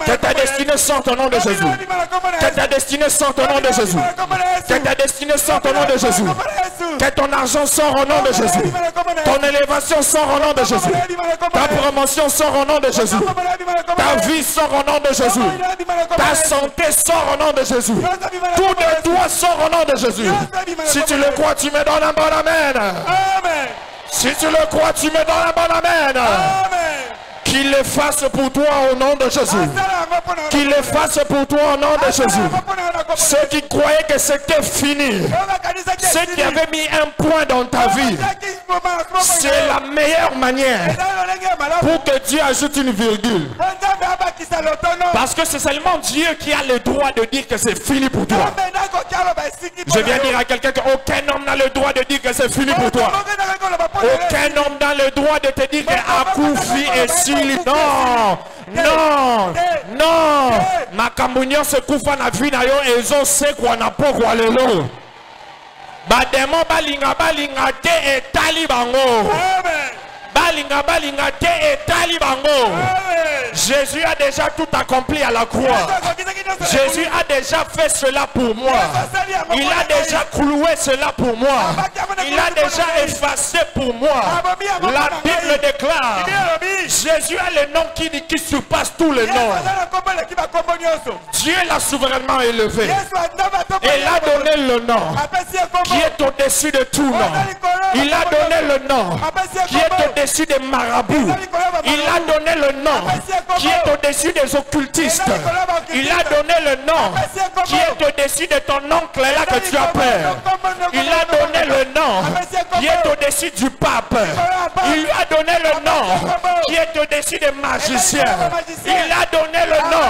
Que ta destinée sorte au nom de Jésus. Que ta destinée sorte au nom de Jésus. Que ta destinée sorte au nom de Jésus. Que ton argent sort au nom de Jésus. Ton élévation sort au nom de Jésus. Ta promotion sort au nom de Jésus. Ta vie sort au nom de Jésus. Ta santé sort au nom de Jésus. Tout de toi sort au nom de Jésus. Si tu le crois, tu me donnes un bon amen. Si tu le crois, tu me donnes un bon amen. Qu'il le fasse pour toi au nom de Jésus. Qu'il le fasse pour toi au nom de Jésus. Ceux qui croyaient que c'était fini, ceux qui avaient mis un point dans ta vie, c'est la meilleure manière pour que Dieu ajoute une virgule. Parce que c'est seulement Dieu qui a le droit de dire que c'est fini pour toi. Je viens dire à quelqu'un qu'aucun homme n'a le droit de dire que c'est fini pour toi. Aucun homme n'a le droit de te dire que Akoufi est si. Non, non, non. Makambounion se koufa na vie na yo ezo se kwa na pokwa lelo. Bademo balinga te etali bango. Balinga te etali bango. Jésus a déjà tout accompli à la croix. Jésus a déjà fait cela pour moi. Il a déjà cloué cela pour moi. Il a déjà effacé pour moi. La Bible déclare, Jésus a le nom qui surpasse tous les noms. Dieu l'a souverainement élevé. Et il a donné le nom qui est au-dessus de tout nom. Il a donné le nom qui est au-dessus des marabouts. Il a donné le nom qui est au-dessus des occultistes. Il a donné le nom qui est au-dessus de ton oncle là que tu as peur. Il a donné le nom qui est au-dessus du pape. Il lui a donné le nom qui est au-dessus des magiciens. Il a donné le nom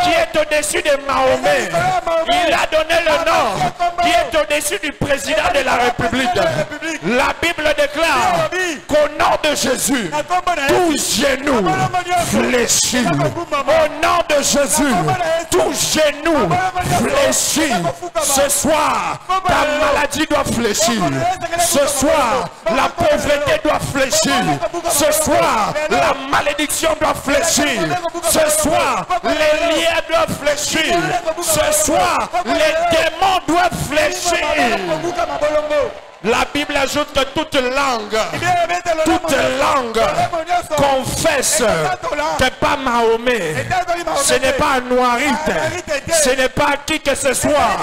qui est au-dessus de Mahomet. Il a donné le nom qui est au-dessus du président de la République. La Bible déclare qu'au nom de Jésus, tout genou fléchit. Au nom de Jésus, tout genou fléchit. Ce soir, ta maladie doit fléchir. Ce soir, la pauvreté doit fléchir. Ce soir, la malédiction doit fléchir. Ce soir, les liens doivent fléchir. Ce soir, les démons doivent fléchir. La Bible ajoute que toute langue confesse que pas Mahomet, ce n'est pas un Noirite, ce n'est pas qui que ce soit,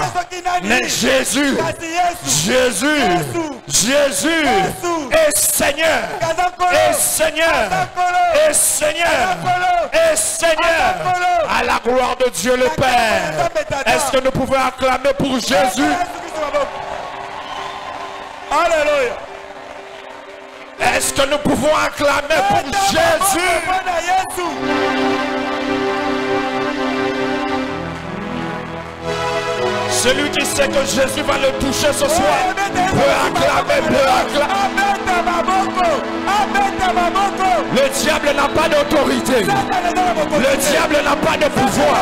mais Jésus est Seigneur, est Seigneur, est Seigneur, est Seigneur, à la gloire de Dieu le Père. Est-ce que nous pouvons acclamer pour Jésus? Alléluia. Est-ce que nous pouvons acclamer pour Jésus? Celui qui sait que Jésus va le toucher ce soir peut acclamer, peut acclamer. Le diable n'a pas d'autorité. Le diable n'a pas de pouvoir.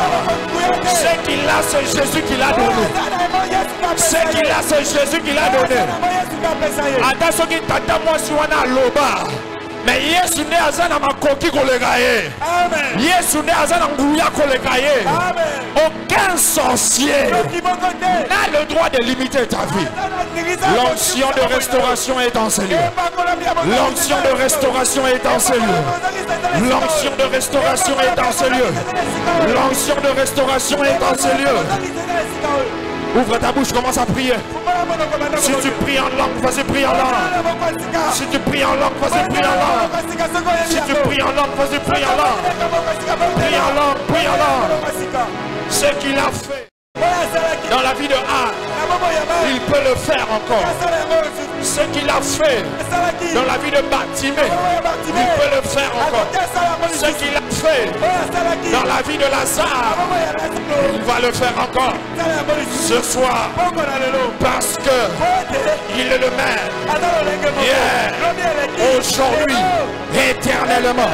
Ce qu'il a, c'est Jésus qui l'a donné. Ce qu'il a, c'est Jésus qui l'a donné. Attention qui tata moi si on a loba. Mais Yesu ne azana makoki kolegaye. Yesu ne azana nguya kolegaye. Aucun sorcier n'a le droit de limiter ta vie. L'onction de restauration est dans ce lieu. L'onction de restauration est dans ce lieu. L'onction de restauration est dans ce lieu. L'onction de restauration est dans ce lieu. Ouvre ta bouche, commence à prier. Si tu pries en langue, vas-y prie en langue. Si tu pries en langue, vas-y prie en langue. Si tu pries en langue, vas-y prie en langue. Prie en langue, prie en langue. Ce qu'il a fait dans la vie de Anne, il peut le faire encore. Ce qu'il a fait dans la vie de Bartimée, il peut le faire encore. Ce qu'il a fait dans la vie de Lazare, il va le faire encore ce soir, parce que il est le même hier, aujourd'hui, éternellement.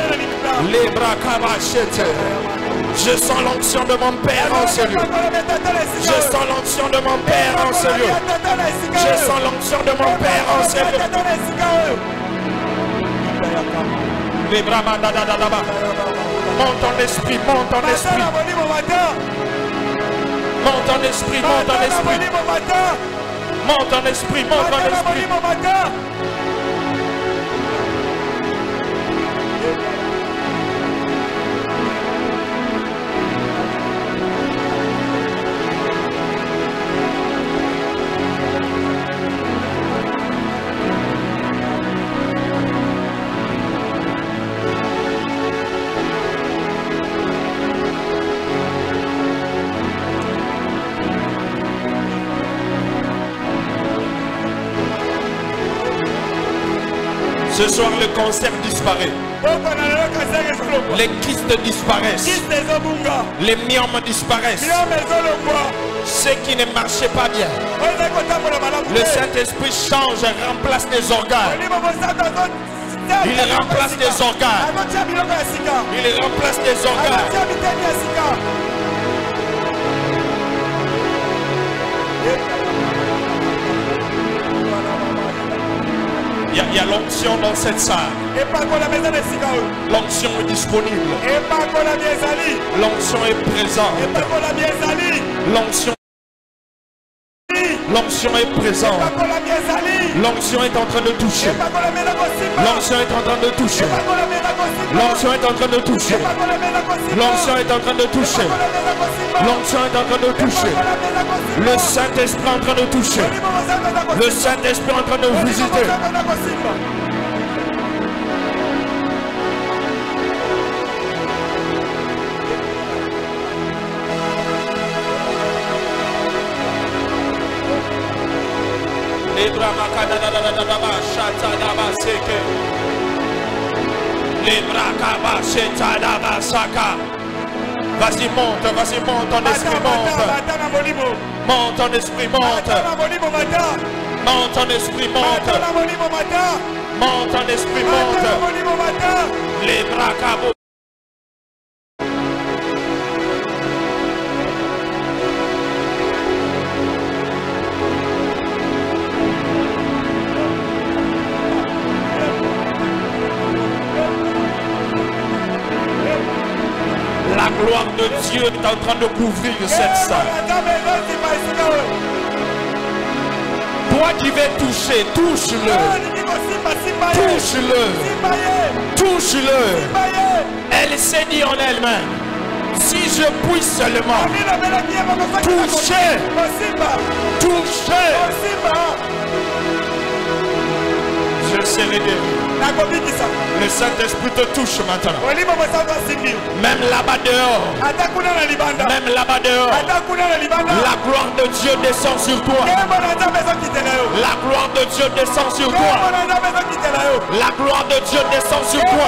Les bras cabachés. Je sens l'onction de mon Père en ce lieu. Je sens l'onction de mon Père en ce lieu. Je sens l'onction de mon Père en ce lieu. Les bras mandadadadaba. Monte en esprit, monte en esprit. Monte en esprit, monte en esprit. Monte en esprit, monte en esprit. Ce soir, le cancer disparaît. Les kystes disparaissent. Les myomes disparaissent. Ce qui ne marchait pas bien. Le Saint-Esprit change et remplace les organes. Il remplace les organes. Il remplace les organes. Il y a l'onction dans cette salle. L'onction est disponible. L'onction est présente. L'onction est présente. L'onction est en train de toucher. L'onction est en train de toucher. L'onction est en train de toucher. L'onction est en train de toucher. L'onction est en train de toucher. Le Saint-Esprit est en train de toucher. Le Saint-Esprit est en train de visiter. Les bras makadadadadaba shatadaba seke. Les bras kaba shatadaba saka. Vas-y, monte en esprit, monte. Monte en esprit, monte. Monte en esprit, monte. Monte en esprit, monte. Les bras kabo. La gloire de Dieu est en train de couvrir cette salle. Toi qui veux toucher, touche-le. Touche-le. Touche-le. Elle s'est dit en elle-même, si je puis seulement toucher, toucher, je serai guéri. Le Saint-Esprit te touche maintenant. Même là-bas dehors. Même là-bas dehors. La gloire de Dieu descend sur toi. La gloire de Dieu descend sur toi. La gloire de Dieu descend sur toi.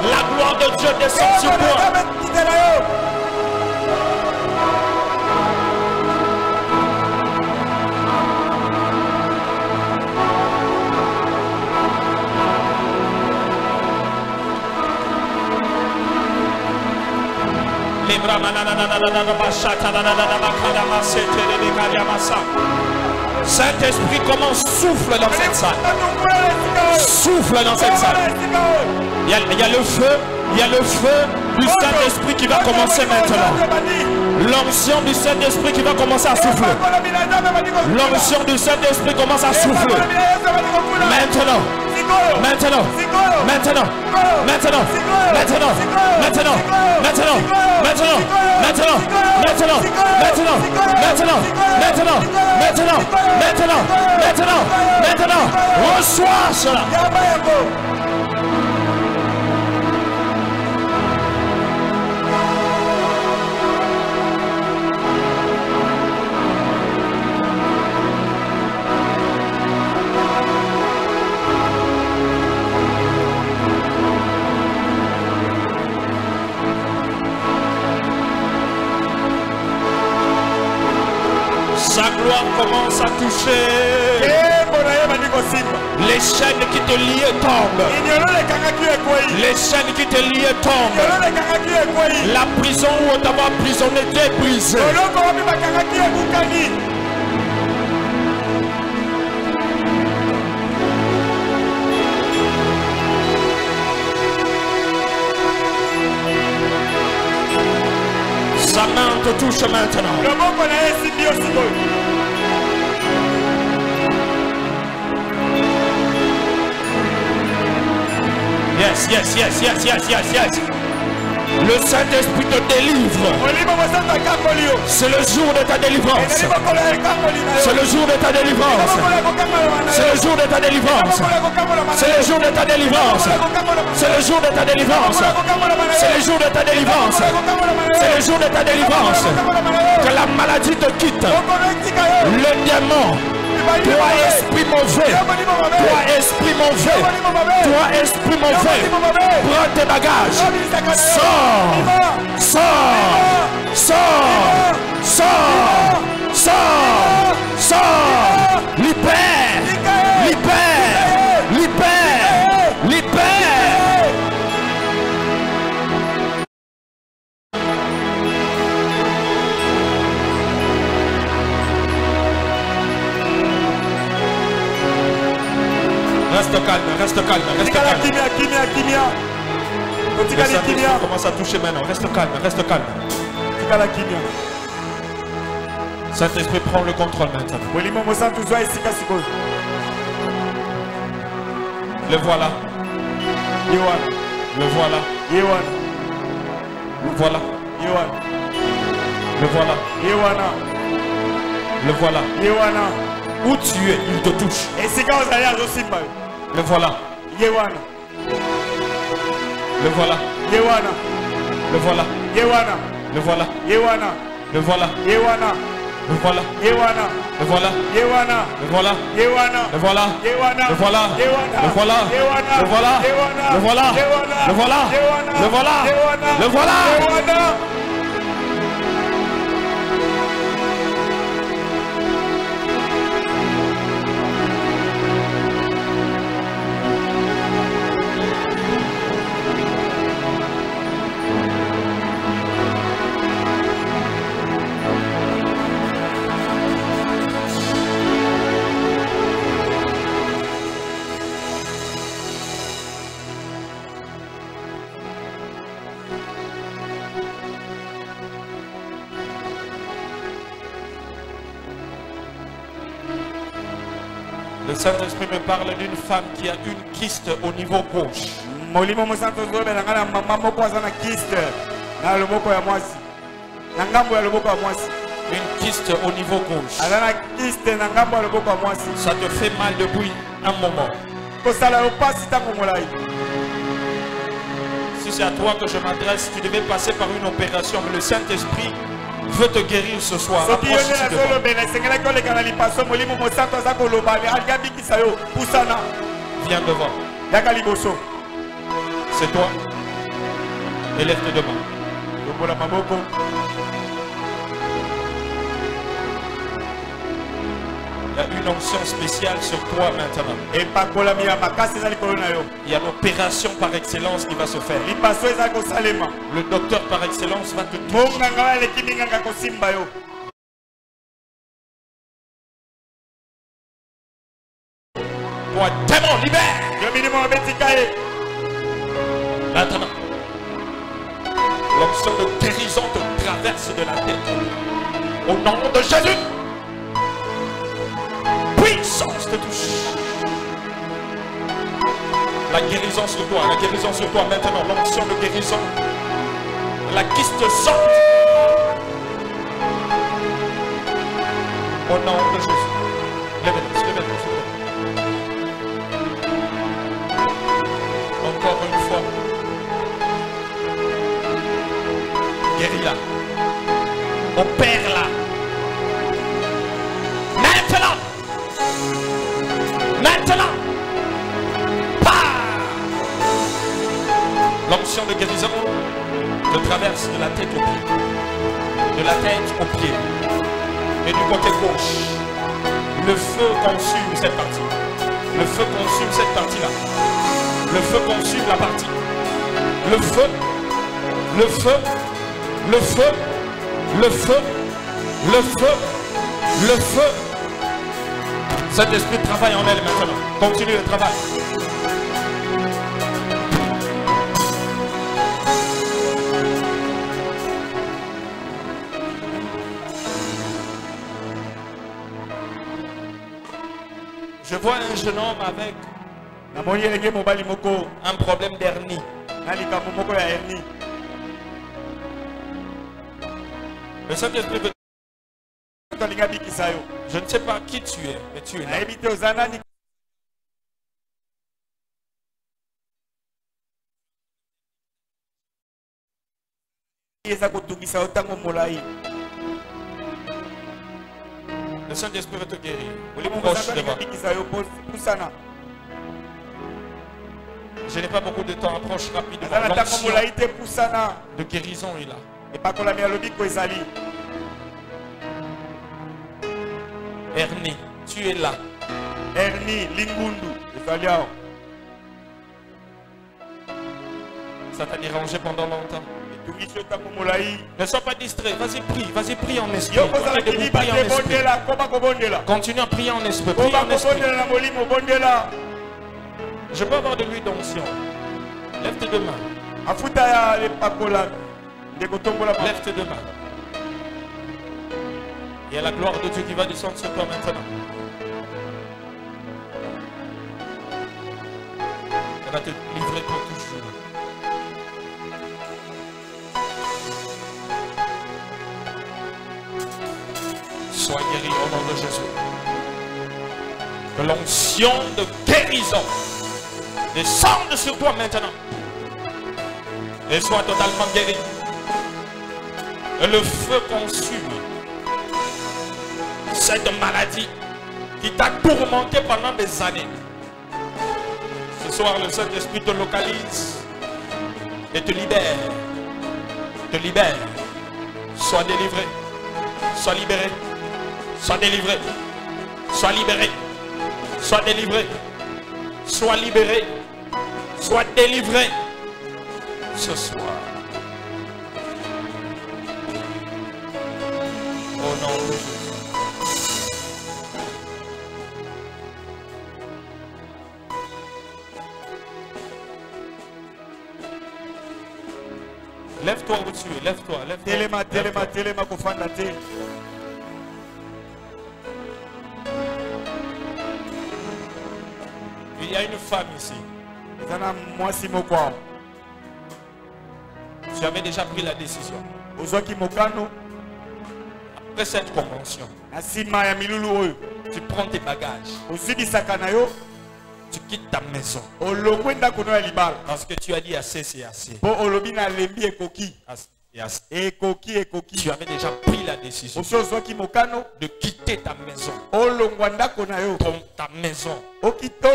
La gloire de Dieu descend sur toi. Saint-Esprit, commence, souffle dans cette salle. Souffle dans cette salle. Il y a le feu. Il y a le feu du Saint-Esprit qui va commencer maintenant. L'onction du Saint-Esprit qui va commencer à souffler. L'onction du Saint-Esprit commence à souffler. Maintenant. Maintenant. Maintenant. Maintenant. Maintenant. Maintenant. Maintenant. Maintenant. Maintenant. Maintenant. Maintenant. Maintenant. Maintenant. Maintenant. Maintenant. Maintenant. Maintenant. Reçois cela. gloire commence à toucher. Les chaînes qui te liaient tombent. Les chaînes qui te liaient tombent. La prison où on t'avait emprisonné t'est brisée. Sa main te touche maintenant. Yes, yes, yes, yes, yes, yes, yes. Le Saint-Esprit te délivre. C'est le jour de ta délivrance. C'est le jour de ta délivrance. C'est le jour de ta délivrance. C'est le jour de ta délivrance. C'est le jour de ta délivrance. C'est le jour de ta délivrance. C'est le jour de ta délivrance. Que la maladie te quitte. Le diamant. Toi esprit mauvais, toi esprit mauvais, toi esprit mauvais, prends tes bagages, sors, sors, sors, sors, sors, sors, libère, libère, libère, libère. Reste calme, reste calme, reste calme. Le Saint-Esprit commence à toucher maintenant. Reste calme, reste calme. Saint-Esprit prend le contrôle maintenant. Le voilà. Le voilà. Le voilà. Le voilà. Le voilà. Où tu es, il te touche. Le voilà. Le voilà. Le voilà. Le voilà. Le voilà. Le voilà. Le voilà. Le voilà. Le voilà. Le voilà. Le voilà. Le voilà. Le voilà. Le voilà. Le voilà. Le voilà. Le voilà. Le Saint-Esprit me parle d'une femme qui a une kyste au niveau gauche. Une kyste au niveau gauche. Ça te fait mal depuis un moment. Si c'est à toi que je m'adresse, tu devais passer par une opération, mais le Saint-Esprit veut te guérir ce soir. Viens devant. C'est toi. Élève tes deux mains. Il y a une onction spéciale sur toi maintenant. Il y a l'opération par excellence qui va se faire. Le docteur par excellence va te toucher. Toi, démon, libère. Maintenant, l'onction de guérison te traverse de la tête. Au nom de Jésus. Puissance te touche. La guérison sur toi, la guérison sur toi maintenant, l'onction de guérison. La kyste sorte. Au nom de Jésus. Levez-nous, levez-nous, s'il vous plaît. Encore une fois. Guéris-la. Opère-la. Maintenant. Maintenant. L'onction de guérison te traverse de la tête aux pieds. De la tête aux pieds. Et du côté gauche. Le feu consume cette partie. Le feu consume cette partie-là. Le feu consume la partie. Le feu, le feu, le feu, le feu, le feu, le feu. Cet esprit travaille en elle maintenant. Continue le travail. Je vois un jeune homme avec un problème d'hernie. Le Saint-Esprit veut... Je ne sais pas qui tu es, mais tu es là. Le Saint-Esprit veut te guérir. Proche de moi. Je n'ai pas beaucoup de temps, approche rapidement. L'onction de guérison est là. Hernie, tu es là. Hernie, lingundu. Ça t'a dérangé pendant longtemps. Ne sois pas distrait, vas-y prie en esprit. Continue à prier en esprit. Prie en esprit. Je peux avoir de l'huile d'onction. Lève tes deux mains. Lève tes deux mains. Il y a la gloire de Dieu qui va descendre sur toi maintenant. Elle va te livrer pour toujours. Sois guéri au nom de Jésus. Que l'onction de guérison descende sur toi maintenant. Et sois totalement guéri. Et le feu consume cette maladie qui t'a tourmenté pendant des années. Ce soir, le Saint-Esprit te localise et te libère. Te libère. Sois délivré. Sois libéré. Sois délivré. Sois libéré. Sois délivré. Sois libéré. Sois délivré. Ce soir. Au nom de Jésus. Lève-toi où tu es, lève-toi, lève-toi. Téléma, kofanda te. Il y a une femme ici. Tu avais déjà pris la décision. Après cette convention, tu prends tes bagages. Tu quittes ta maison. Parce que tu as dit assez, c'est assez. Tu avais déjà pris la décision de quitter ta maison. Ta maison. De quitter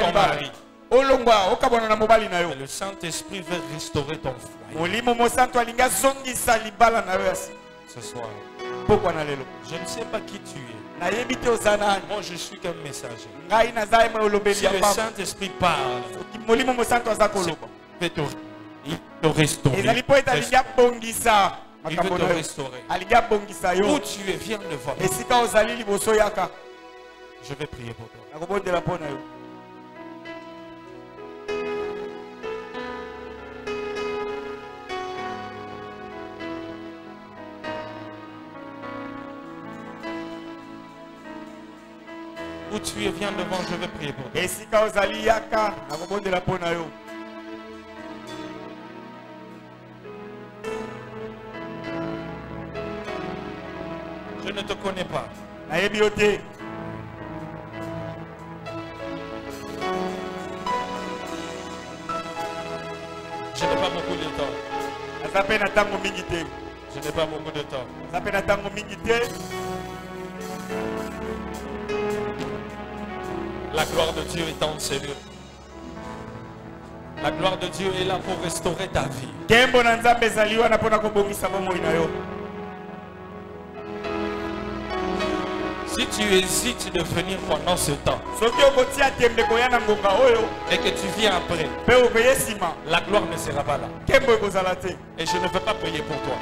ton mari. Mais le Saint-Esprit veut restaurer ton foyer. Ce soir, je ne sais pas qui tu es. Moi, je suis qu'un messager. Si le Saint-Esprit parle, il te restaurer. Il veut te restaurer. Où tu es, viens devant. Je vais prier pour toi. Où tu es, viens devant, je vais prier pour toi. Je ne te connais pas. Je n'ai pas beaucoup de temps. Je n'ai pas beaucoup de temps. La gloire de Dieu est en ces lieux. La gloire de Dieu est là pour restaurer ta vie. Si tu hésites de venir pendant ce temps et que tu viens après, la gloire ne sera pas là. Et je ne veux pas prier pour toi.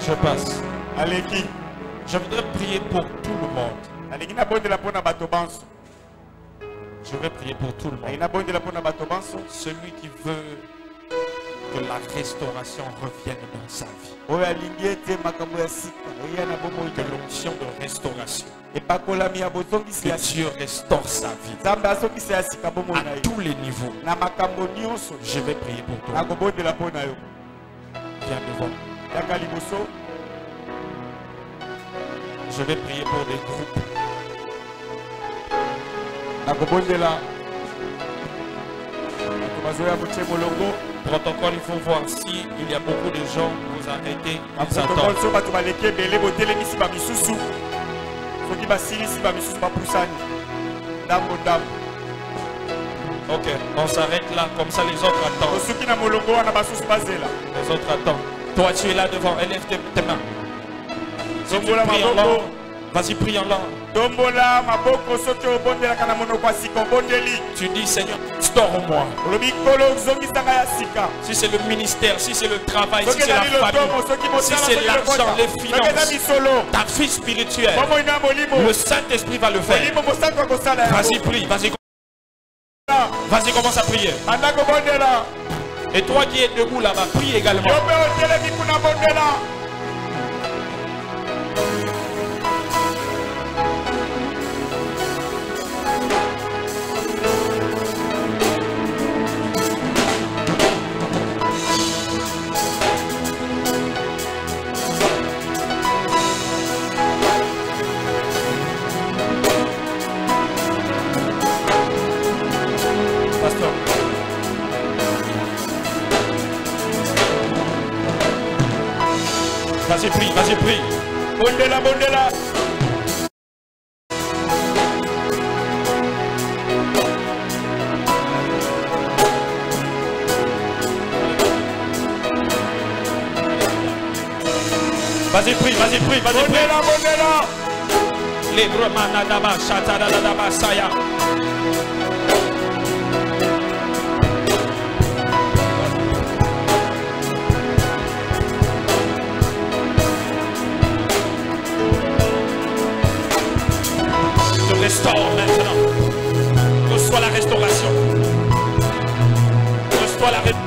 Je passe. Je voudrais prier pour tout le monde. Je vais prier pour tout le monde. Celui qui veut que la restauration revienne dans sa vie. Que l'onction de restauration. Que Dieu restaure sa vie. À tous les niveaux. Je vais prier pour toi. Viens devant. Je vais prier pour des groupes. Protocole, il faut voir si il y a beaucoup de gens vous arrêtez, vous attendent. Ok, on s'arrête là, comme ça les autres attendent. Les autres attendent. Toi tu es là devant, élève tes mains. Si tu pries en langue, vas-y prie en langue. Tu dis Seigneur, restaure-moi. Si c'est le ministère, si c'est le travail, si c'est la famille, si c'est l'argent, les finances, ta vie spirituelle, le Saint-Esprit va le faire. Vas-y prie, vas-y. Vas-y, commence à prier. Et toi qui es debout là-bas, prie également. Vas-y, prie, vas-y, prie. Bondela, bondela. Vas-y, prie, vas-y, prie, vas-y, prie. Bondela, bondela. Libre manadaba, chatadadaba, saya. Restaure maintenant. Reçois la restauration. Reçois la restauration.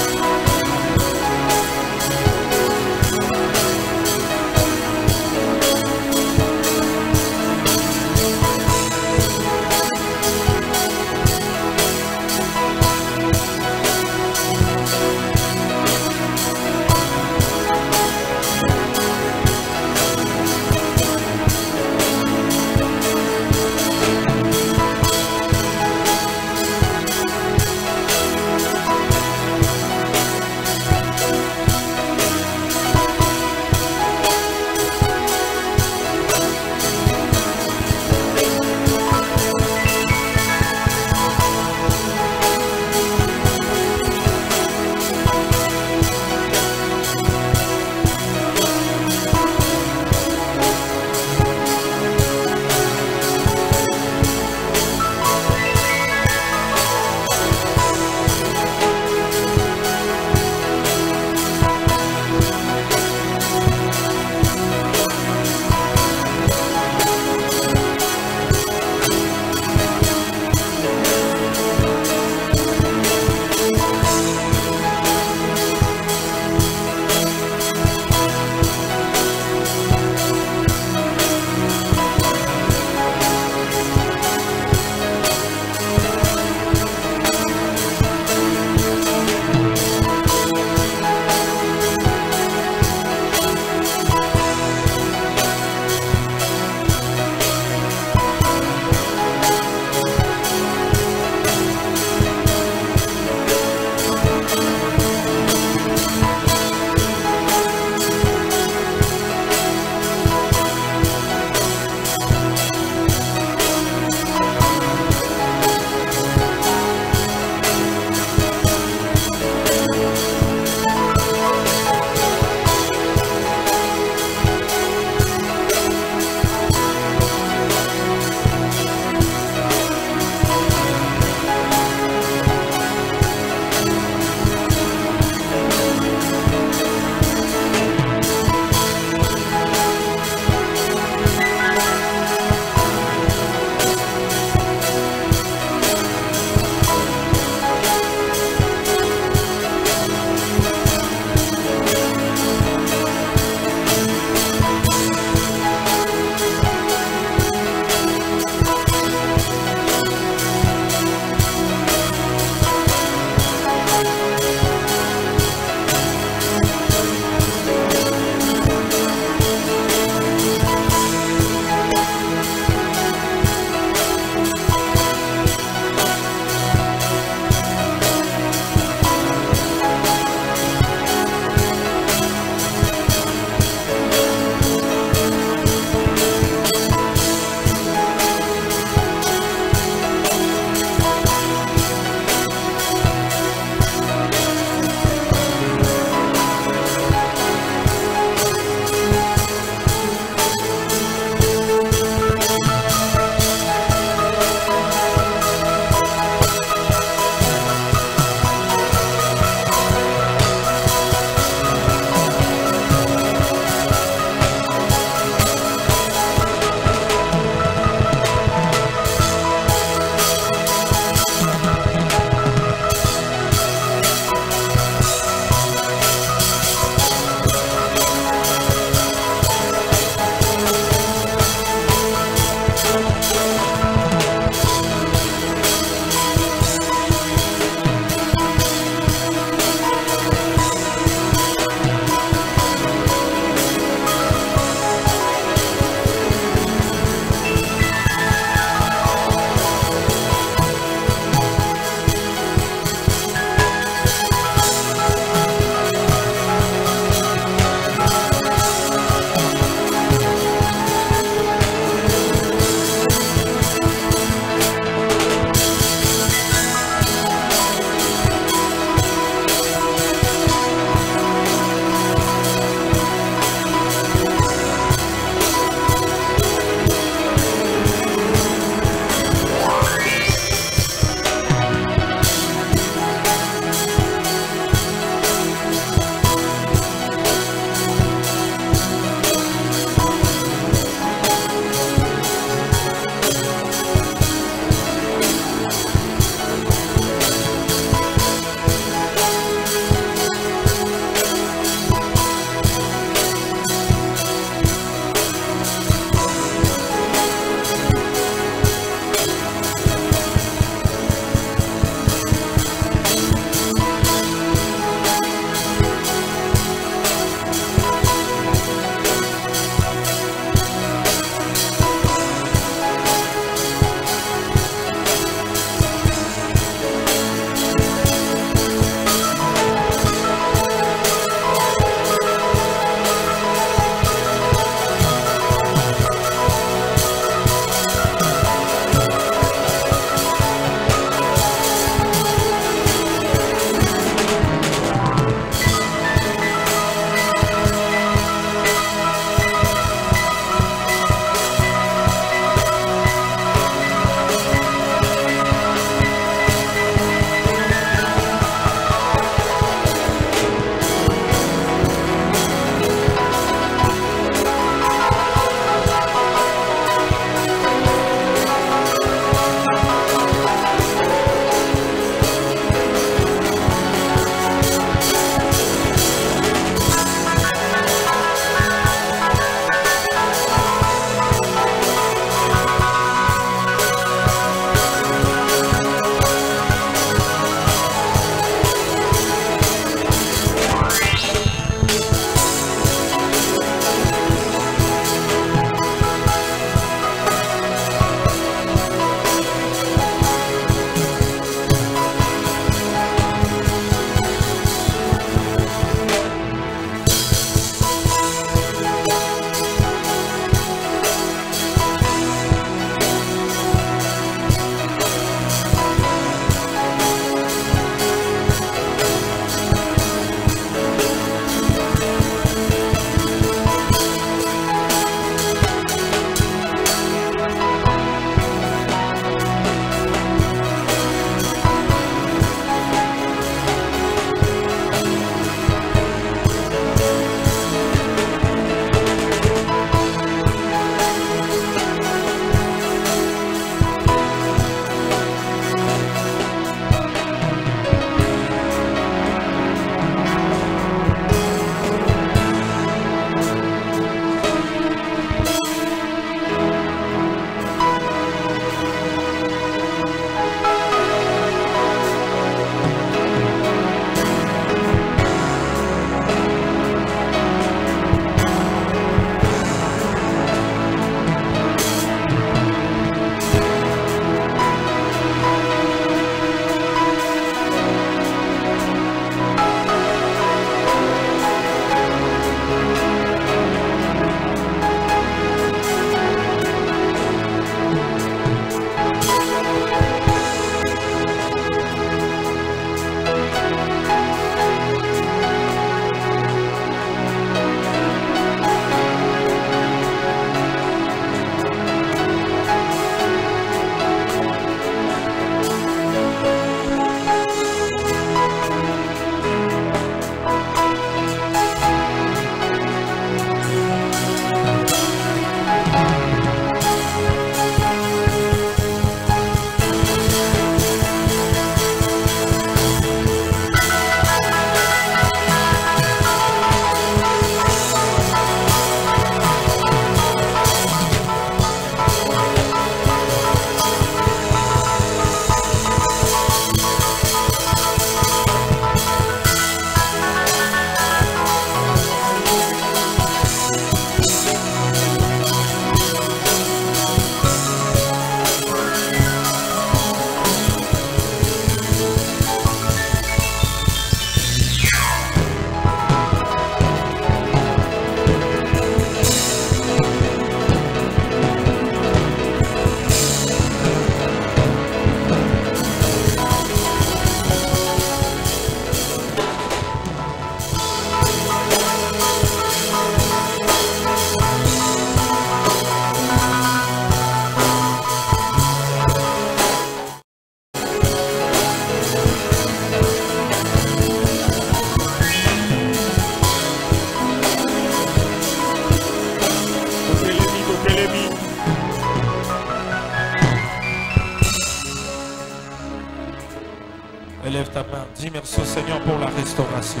Élève ta main. Dis merci au Seigneur pour la restauration.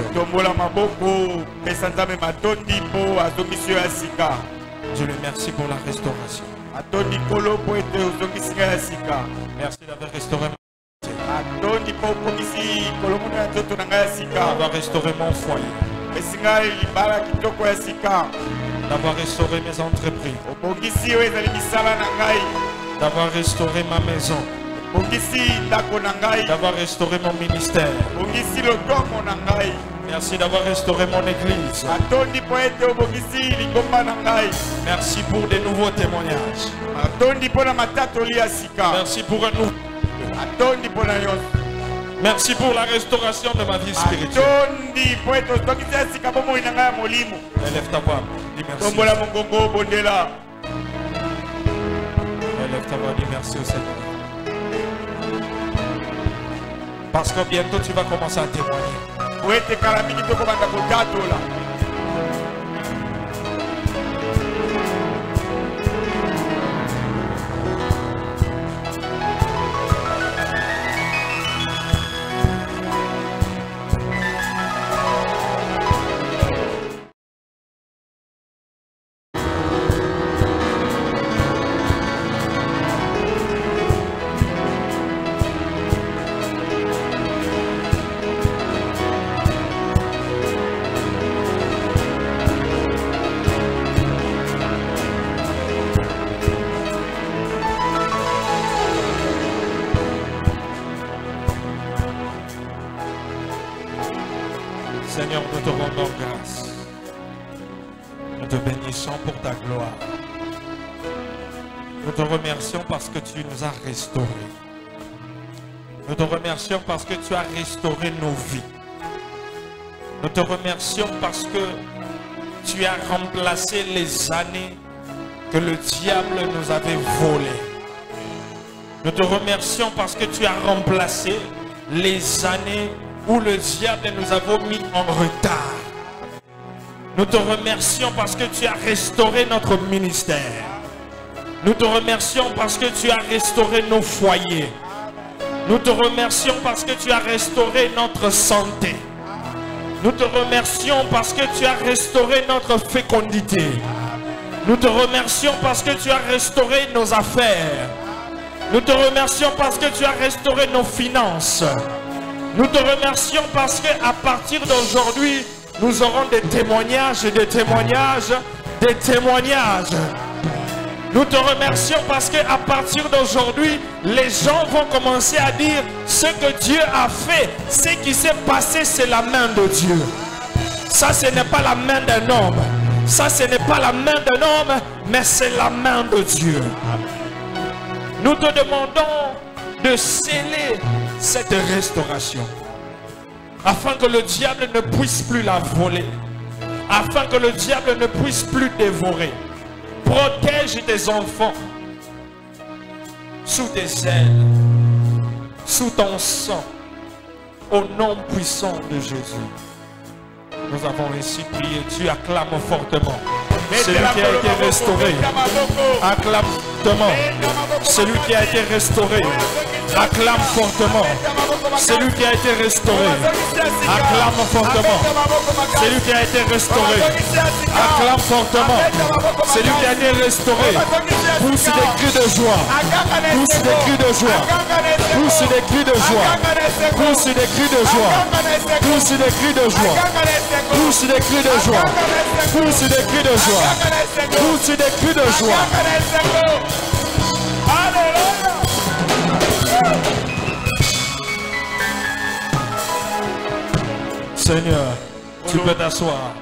Dieu le merci pour la restauration. Merci d'avoir restauré ma d'avoir restauré mon foyer. D'avoir restauré mes entreprises. D'avoir restauré ma maison. D'avoir restauré mon ministère. Merci d'avoir restauré mon église. Merci pour des nouveaux témoignages. Merci pour un nouveau. Merci pour la restauration de ma vie spirituelle. Élève ta voix, dis merci. Élève ta voix, dis merci au Seigneur. Parce que bientôt tu vas commencer à témoigner. Seigneur, nous te rendons grâce. Nous te bénissons pour ta gloire. Nous te remercions parce que tu nous as restaurés. Nous te remercions parce que tu as restauré nos vies. Nous te remercions parce que tu as remplacé les années que le diable nous avait volées. Nous te remercions parce que tu as remplacé les années où le diable nous a mis en retard. Nous te remercions parce que tu as restauré notre ministère. Nous te remercions parce que tu as restauré nos foyers. Nous te remercions parce que tu as restauré notre santé. Nous te remercions parce que tu as restauré notre fécondité. Nous te remercions parce que tu as restauré nos affaires. Nous te remercions parce que tu as restauré nos finances. Nous te remercions parce qu'à partir d'aujourd'hui, nous aurons des témoignages et des témoignages, des témoignages. Nous te remercions parce qu'à partir d'aujourd'hui, les gens vont commencer à dire ce que Dieu a fait. Ce qui s'est passé, c'est la main de Dieu. Ça, ce n'est pas la main d'un homme. Ça, ce n'est pas la main d'un homme, mais c'est la main de Dieu. Nous te demandons de sceller cette restauration, afin que le diable ne puisse plus la voler, afin que le diable ne puisse plus dévorer. Protège tes enfants sous tes ailes, sous ton sang, au nom puissant de Jésus. Nous avons ainsi prié. Tu acclames fortement. Celui qui a été restauré, acclame fortement. Celui qui a été restauré, acclame fortement. Celui qui a été restauré, acclame fortement. Celui qui a été restauré, acclame fortement. Celui qui a été restauré, pousse des cris de joie. Pousse des cris de joie. Pousse des cris de joie. Pousse des cris de joie. Pousse des cris de joie. Pousse des cris de joie. Pousse des cris de joie. Pousse des cris de joie. Seigneur, tu peux t'asseoir.